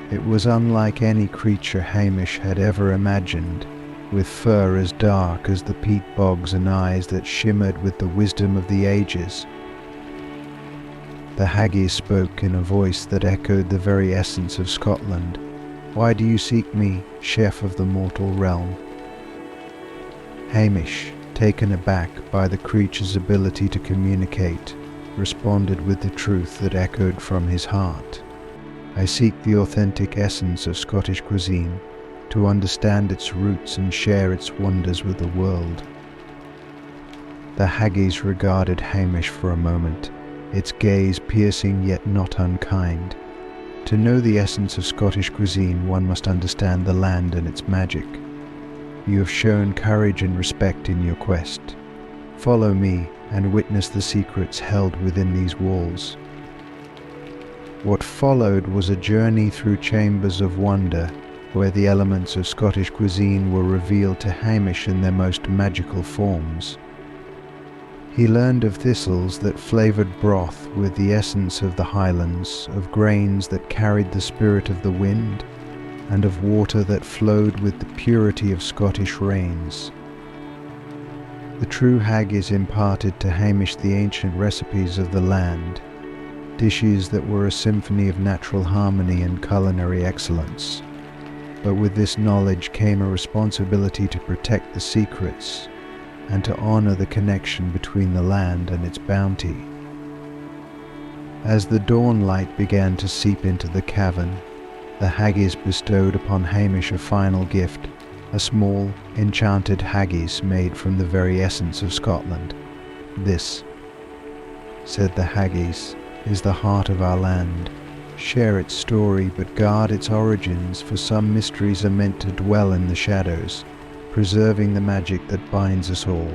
It was unlike any creature Hamish had ever imagined, with fur as dark as the peat bogs and eyes that shimmered with the wisdom of the ages. The Haggis spoke in a voice that echoed the very essence of Scotland. "Why do you seek me, chef of the mortal realm?" Hamish, taken aback by the creature's ability to communicate, responded with the truth that echoed from his heart. "I seek the authentic essence of Scottish cuisine, to understand its roots and share its wonders with the world." The Haggis regarded Hamish for a moment, its gaze piercing yet not unkind. To know the essence of Scottish cuisine, one must understand the land and its magic. You have shown courage and respect in your quest. Follow me and witness the secrets held within these walls. What followed was a journey through chambers of wonder, where the elements of Scottish cuisine were revealed to Hamish in their most magical forms. He learned of thistles that flavoured broth with the essence of the Highlands, of grains that carried the spirit of the wind, and of water that flowed with the purity of Scottish rains. The true Haggis imparted to Hamish the ancient recipes of the land, dishes that were a symphony of natural harmony and culinary excellence. But with this knowledge came a responsibility to protect the secrets, and to honor the connection between the land and its bounty. As the dawn light began to seep into the cavern, the Haggis bestowed upon Hamish a final gift, a small, enchanted Haggis made from the very essence of Scotland. "This," said the Haggis, "is the heart of our land. Share its story, but guard its origins, for some mysteries are meant to dwell in the shadows, preserving the magic that binds us all."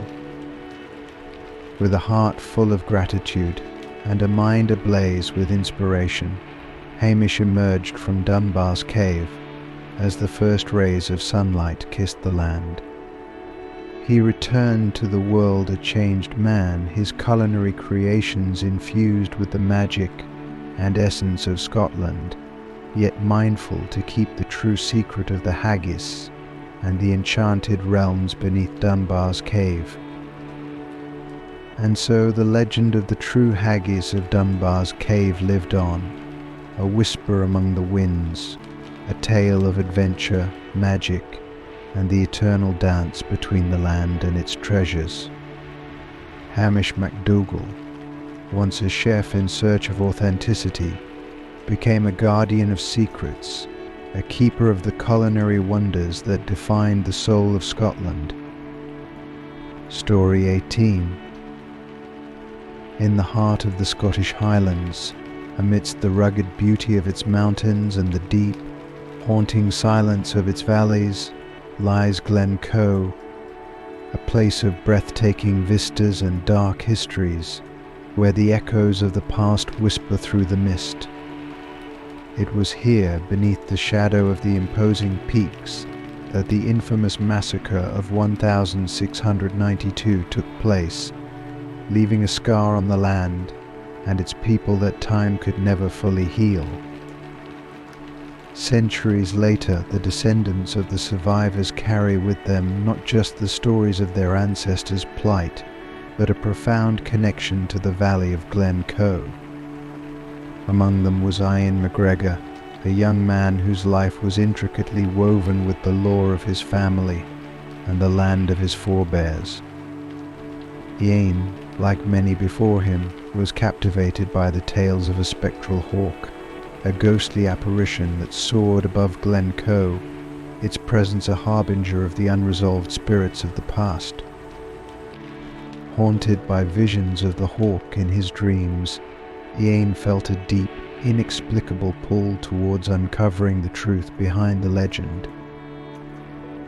With a heart full of gratitude and a mind ablaze with inspiration, Hamish emerged from Dunbar's cave as the first rays of sunlight kissed the land. He returned to the world a changed man, his culinary creations infused with the magic and essence of Scotland, yet mindful to keep the true secret of the haggis and the enchanted realms beneath Dunbar's cave. And so the legend of the true haggis of Dunbar's cave lived on, a whisper among the winds, a tale of adventure, magic, and the eternal dance between the land and its treasures. Hamish MacDougall, once a chef in search of authenticity, became a guardian of secrets, a keeper of the culinary wonders that defined the soul of Scotland. Story 18. In the heart of the Scottish Highlands, amidst the rugged beauty of its mountains and the deep, haunting silence of its valleys, lies Glencoe, a place of breathtaking vistas and dark histories, where the echoes of the past whisper through the mist. It was here, beneath the shadow of the imposing peaks, that the infamous massacre of 1692 took place, leaving a scar on the land and its people that time could never fully heal. Centuries later, the descendants of the survivors carry with them not just the stories of their ancestors' plight, but a profound connection to the valley of Glencoe. Among them was Ian MacGregor, a young man whose life was intricately woven with the lore of his family and the land of his forebears. Ian, like many before him, was captivated by the tales of a spectral hawk, a ghostly apparition that soared above Glencoe, its presence a harbinger of the unresolved spirits of the past. Haunted by visions of the hawk in his dreams, Ian felt a deep, inexplicable pull towards uncovering the truth behind the legend.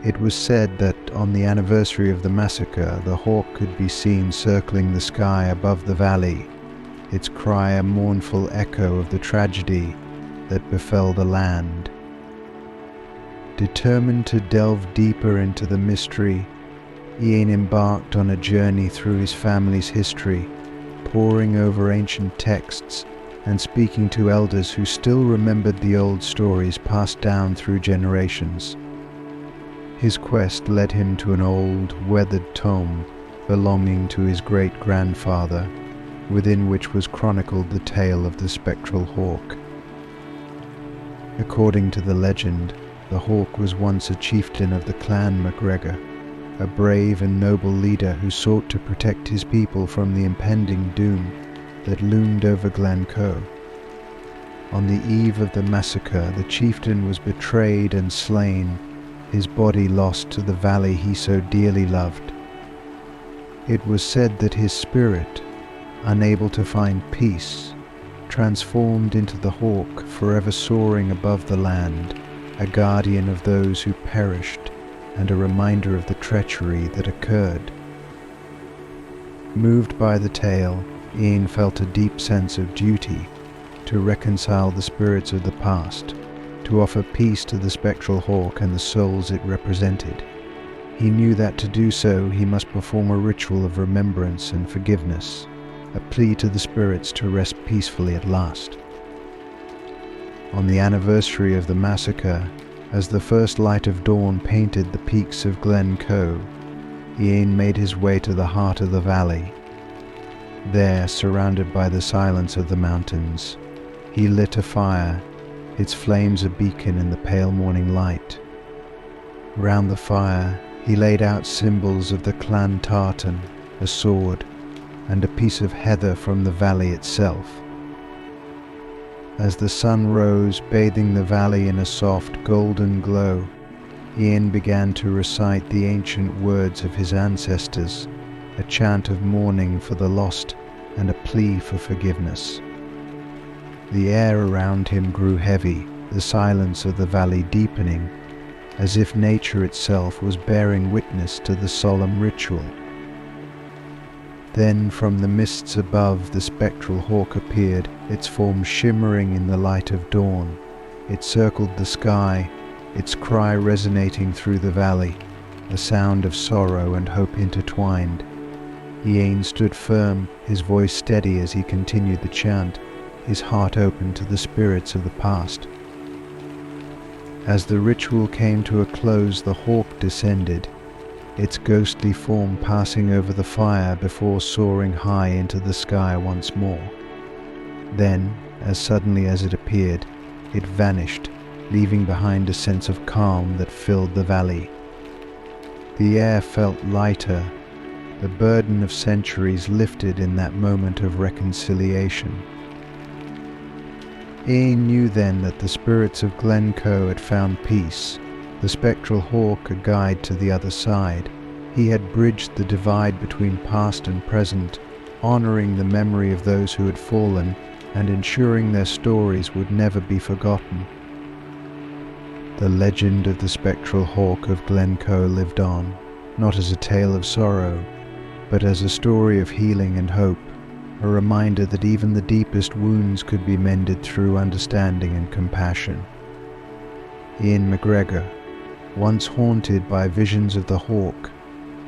It was said that on the anniversary of the massacre, the hawk could be seen circling the sky above the valley, its cry a mournful echo of the tragedy that befell the land. Determined to delve deeper into the mystery, Ian embarked on a journey through his family's history, poring over ancient texts and speaking to elders who still remembered the old stories passed down through generations. His quest led him to an old, weathered tome belonging to his great-grandfather, within which was chronicled the tale of the spectral hawk. According to the legend, the hawk was once a chieftain of the clan MacGregor, a brave and noble leader who sought to protect his people from the impending doom that loomed over Glencoe. On the eve of the massacre, the chieftain was betrayed and slain, his body lost to the valley he so dearly loved. It was said that his spirit, unable to find peace, transformed into the hawk, forever soaring above the land, a guardian of those who perished and a reminder of the treachery that occurred. Moved by the tale, Ian felt a deep sense of duty to reconcile the spirits of the past, to offer peace to the spectral hawk and the souls it represented. He knew that to do so he must perform a ritual of remembrance and forgiveness, a plea to the spirits to rest peacefully at last. On the anniversary of the massacre, as the first light of dawn painted the peaks of Glencoe, Ian made his way to the heart of the valley. There, surrounded by the silence of the mountains, he lit a fire, its flames a beacon in the pale morning light. Round the fire, he laid out symbols of the clan tartan, a sword, and a piece of heather from the valley itself. As the sun rose, bathing the valley in a soft, golden glow, Ian began to recite the ancient words of his ancestors, a chant of mourning for the lost and a plea for forgiveness. The air around him grew heavy, the silence of the valley deepening, as if nature itself was bearing witness to the solemn ritual. Then from the mists above the spectral hawk appeared, its form shimmering in the light of dawn. It circled the sky, its cry resonating through the valley, a sound of sorrow and hope intertwined. Ian stood firm, his voice steady as he continued the chant, his heart open to the spirits of the past. As the ritual came to a close, the hawk descended, its ghostly form passing over the fire before soaring high into the sky once more. Then, as suddenly as it appeared, it vanished, leaving behind a sense of calm that filled the valley. The air felt lighter, the burden of centuries lifted in that moment of reconciliation. Ian knew then that the spirits of Glencoe had found peace, the spectral hawk a guide to the other side. He had bridged the divide between past and present, honoring the memory of those who had fallen and ensuring their stories would never be forgotten. The legend of the spectral hawk of Glencoe lived on, not as a tale of sorrow, but as a story of healing and hope, a reminder that even the deepest wounds could be mended through understanding and compassion. Ian McGregor, once haunted by visions of the hawk,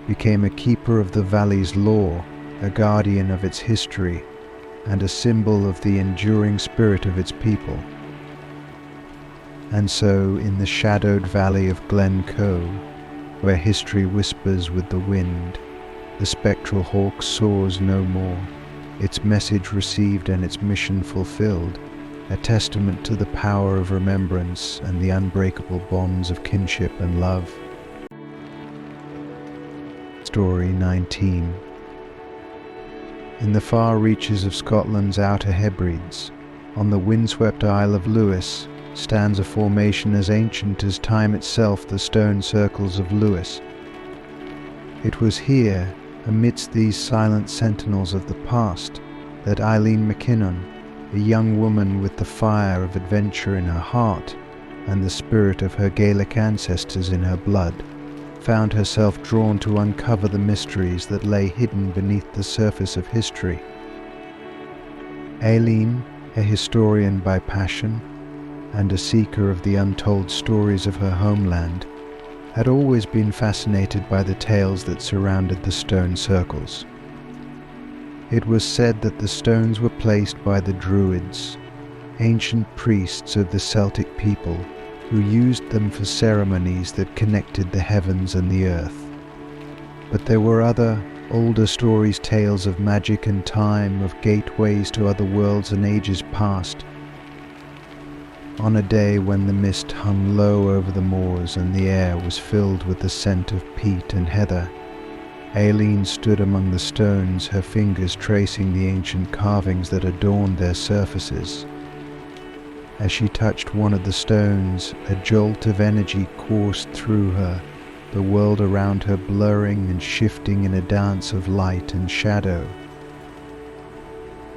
became a keeper of the valley's lore, a guardian of its history, and a symbol of the enduring spirit of its people. And so, in the shadowed valley of Glencoe, where history whispers with the wind, the spectral hawk soars no more, its message received and its mission fulfilled, a testament to the power of remembrance and the unbreakable bonds of kinship and love. Story 19. In the far reaches of Scotland's Outer Hebrides, on the windswept Isle of Lewis, stands a formation as ancient as time itself, the stone circles of Lewis. It was here, amidst these silent sentinels of the past, that Eileen McKinnon, a young woman with the fire of adventure in her heart and the spirit of her Gaelic ancestors in her blood, found herself drawn to uncover the mysteries that lay hidden beneath the surface of history. Eileen, a historian by passion and a seeker of the untold stories of her homeland, had always been fascinated by the tales that surrounded the stone circles. It was said that the stones were placed by the Druids, ancient priests of the Celtic people, who used them for ceremonies that connected the heavens and the earth. But there were other, older stories, tales of magic and time, of gateways to other worlds and ages past. On a day when the mist hung low over the moors and the air was filled with the scent of peat and heather, Eileen stood among the stones, her fingers tracing the ancient carvings that adorned their surfaces. As she touched one of the stones, a jolt of energy coursed through her, the world around her blurring and shifting in a dance of light and shadow.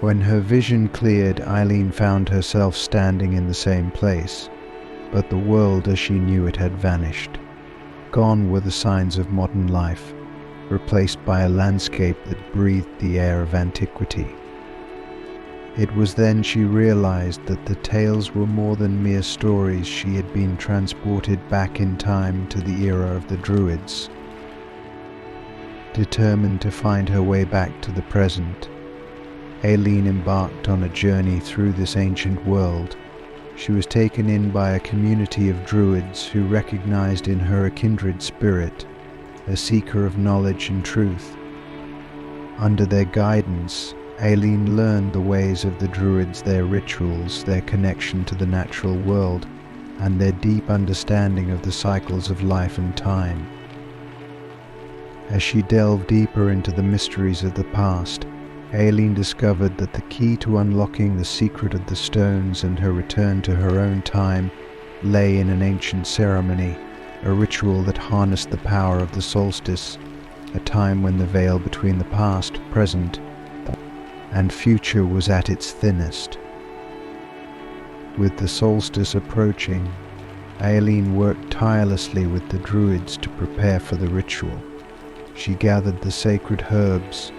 When her vision cleared, Eileen found herself standing in the same place, but the world as she knew it had vanished. Gone were the signs of modern life, replaced by a landscape that breathed the air of antiquity. It was then she realized that the tales were more than mere stories. She had been transported back in time to the era of the Druids. Determined to find her way back to the present, Eileen embarked on a journey through this ancient world. She was taken in by a community of Druids who recognized in her a kindred spirit, a seeker of knowledge and truth. Under their guidance, Eileen learned the ways of the Druids, their rituals, their connection to the natural world, and their deep understanding of the cycles of life and time. As she delved deeper into the mysteries of the past, Eileen discovered that the key to unlocking the secret of the stones and her return to her own time lay in an ancient ceremony, a ritual that harnessed the power of the solstice, a time when the veil between the past, present, and future was at its thinnest. With the solstice approaching, Eileen worked tirelessly with the Druids to prepare for the ritual. She gathered the sacred herbs,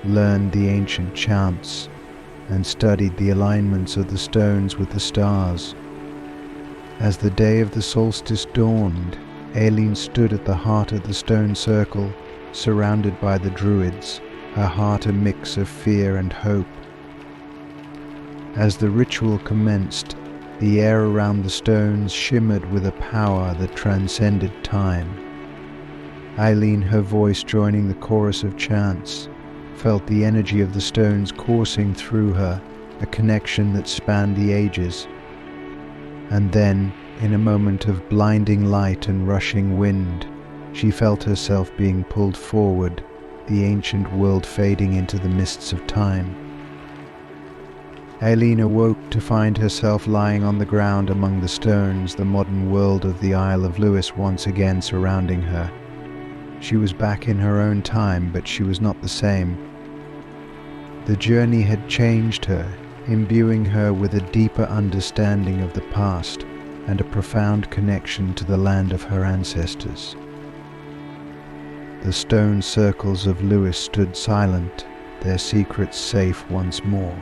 learned the ancient chants, and studied the alignments of the stones with the stars. As the day of the solstice dawned, Aileen stood at the heart of the stone circle, surrounded by the druids, her heart a mix of fear and hope. As the ritual commenced, the air around the stones shimmered with a power that transcended time. Aileen, her voice joining the chorus of chants, felt the energy of the stones coursing through her, a connection that spanned the ages. And then, in a moment of blinding light and rushing wind, she felt herself being pulled forward, the ancient world fading into the mists of time. Aileen awoke to find herself lying on the ground among the stones, the modern world of the Isle of Lewis once again surrounding her. She was back in her own time, but she was not the same. The journey had changed her, imbuing her with a deeper understanding of the past and a profound connection to the land of her ancestors. The stone circles of Lewis stood silent, their secrets safe once more.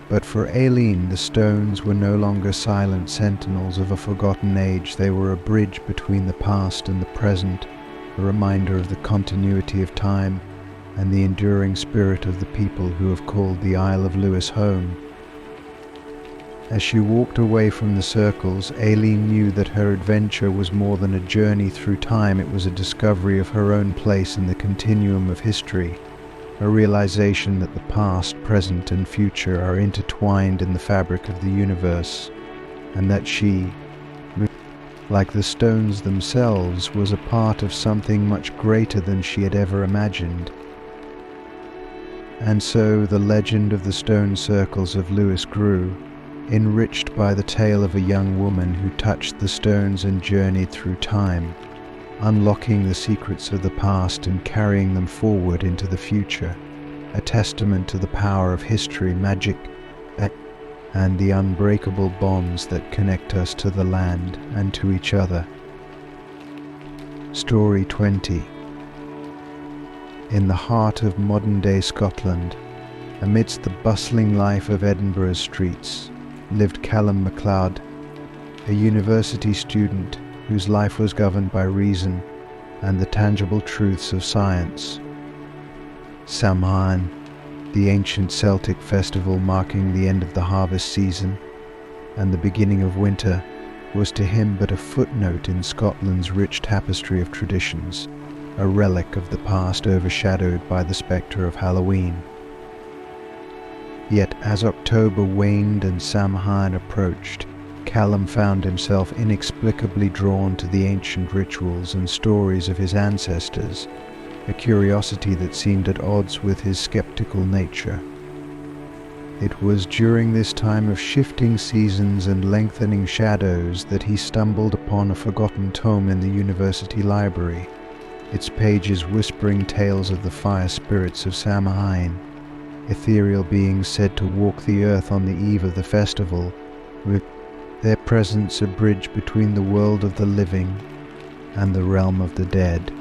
But for Aileen, the stones were no longer silent sentinels of a forgotten age. They were a bridge between the past and the present, a reminder of the continuity of time and the enduring spirit of the people who have called the Isle of Lewis home. As she walked away from the circles, Aileen knew that her adventure was more than a journey through time. It was a discovery of her own place in the continuum of history, a realization that the past, present, and future are intertwined in the fabric of the universe, and that she, like the stones themselves, was a part of something much greater than she had ever imagined. And so the legend of the stone circles of Lewis grew, enriched by the tale of a young woman who touched the stones and journeyed through time, unlocking the secrets of the past and carrying them forward into the future, a testament to the power of history, magic, and the unbreakable bonds that connect us to the land and to each other. Story 20. In the heart of modern-day Scotland, amidst the bustling life of Edinburgh's streets, lived Callum MacLeod, a university student whose life was governed by reason and the tangible truths of science. Samhain, the ancient Celtic festival marking the end of the harvest season and the beginning of winter, was to him but a footnote in Scotland's rich tapestry of traditions, a relic of the past overshadowed by the spectre of Halloween. Yet as October waned and Samhain approached, Callum found himself inexplicably drawn to the ancient rituals and stories of his ancestors, a curiosity that seemed at odds with his skeptical nature. It was during this time of shifting seasons and lengthening shadows that he stumbled upon a forgotten tome in the university library, its pages whispering tales of the fire spirits of Samhain, ethereal beings said to walk the earth on the eve of the festival, with their presence a bridge between the world of the living and the realm of the dead.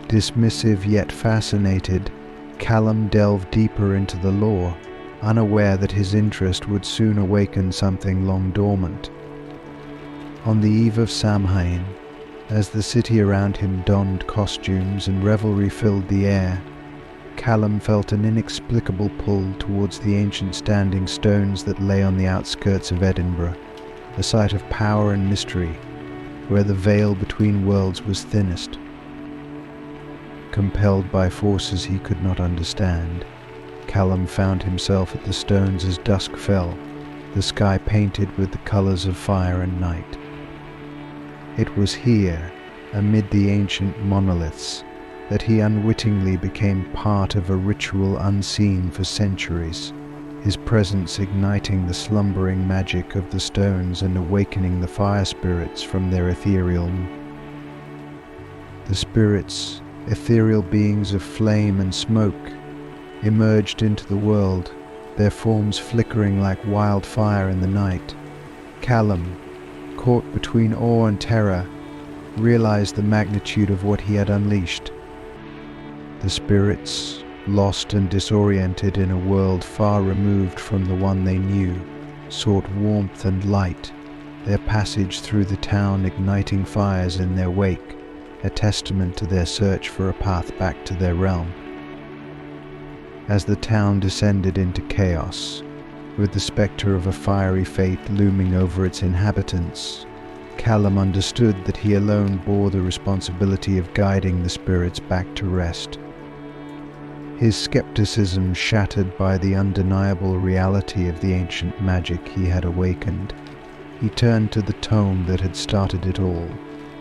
Dismissive yet fascinated, Callum delved deeper into the lore, unaware that his interest would soon awaken something long dormant. On the eve of Samhain, as the city around him donned costumes and revelry filled the air, Callum felt an inexplicable pull towards the ancient standing stones that lay on the outskirts of Edinburgh, a site of power and mystery, where the veil between worlds was thinnest. Compelled by forces he could not understand, Callum found himself at the stones as dusk fell, the sky painted with the colours of fire and night. It was here, amid the ancient monoliths, that he unwittingly became part of a ritual unseen for centuries, his presence igniting the slumbering magic of the stones and awakening the fire spirits from their ethereal. The spirits, ethereal beings of flame and smoke, emerged into the world, their forms flickering like wildfire in the night. Callum, caught between awe and terror, realized the magnitude of what he had unleashed. The The spirits, lost and disoriented in a world far removed from the one they knew, sought warmth and light, their passage through the town igniting fires in their wake, a testament to their search for a path back to their realm. As the town descended into chaos, with the spectre of a fiery fate looming over its inhabitants, Callum understood that he alone bore the responsibility of guiding the spirits back to rest. His skepticism shattered by the undeniable reality of the ancient magic he had awakened, he turned to the tome that had started it all,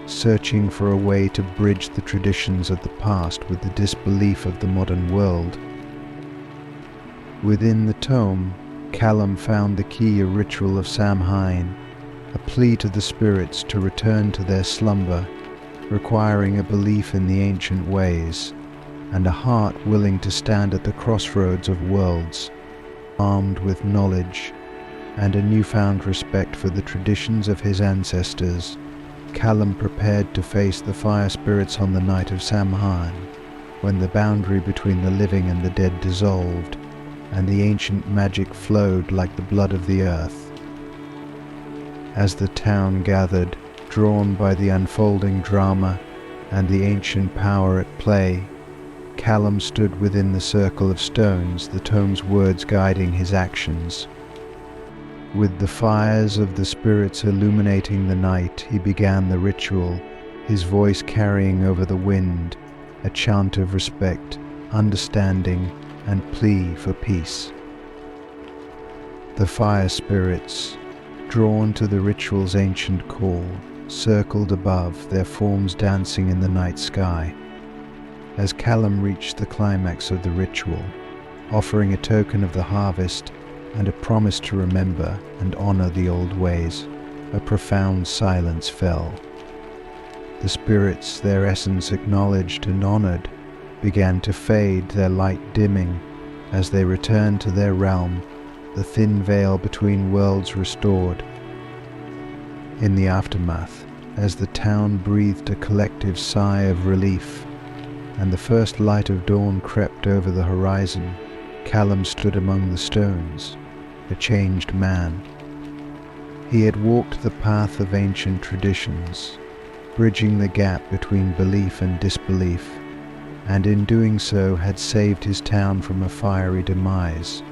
searching for a way to bridge the traditions of the past with the disbelief of the modern world. Within the tome, Callum found the key, a ritual of Samhain, a plea to the spirits to return to their slumber, requiring a belief in the ancient ways, and a heart willing to stand at the crossroads of worlds, armed with knowledge and a newfound respect for the traditions of his ancestors. Callum prepared to face the fire spirits on the night of Samhain, when the boundary between the living and the dead dissolved, and the ancient magic flowed like the blood of the earth. As the town gathered, drawn by the unfolding drama and the ancient power at play, Callum stood within the circle of stones, the tome's words guiding his actions. With the fires of the spirits illuminating the night, he began the ritual, his voice carrying over the wind, a chant of respect, understanding, and plea for peace. The fire spirits, drawn to the ritual's ancient call, circled above, their forms dancing in the night sky. As Callum reached the climax of the ritual, offering a token of the harvest and a promise to remember and honor the old ways, a profound silence fell. The spirits, their essence acknowledged and honored, began to fade, their light dimming, as they returned to their realm, the thin veil between worlds restored. In the aftermath, as the town breathed a collective sigh of relief, and the first light of dawn crept over the horizon, Callum stood among the stones, a changed man. He had walked the path of ancient traditions, bridging the gap between belief and disbelief, and in doing so had saved his town from a fiery demise.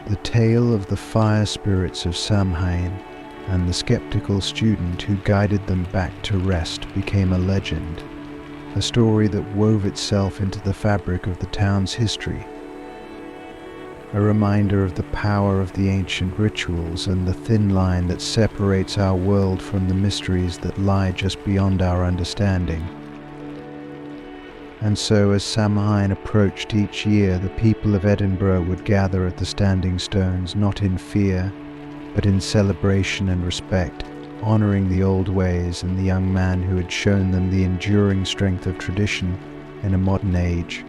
The tale of the fire spirits of Samhain and the skeptical student who guided them back to rest became a legend, a story that wove itself into the fabric of the town's history, a reminder of the power of the ancient rituals and the thin line that separates our world from the mysteries that lie just beyond our understanding. And so, as Samhain approached each year, the people of Edinburgh would gather at the Standing Stones, not in fear, but in celebration and respect, honoring the old ways and the young man who had shown them the enduring strength of tradition in a modern age.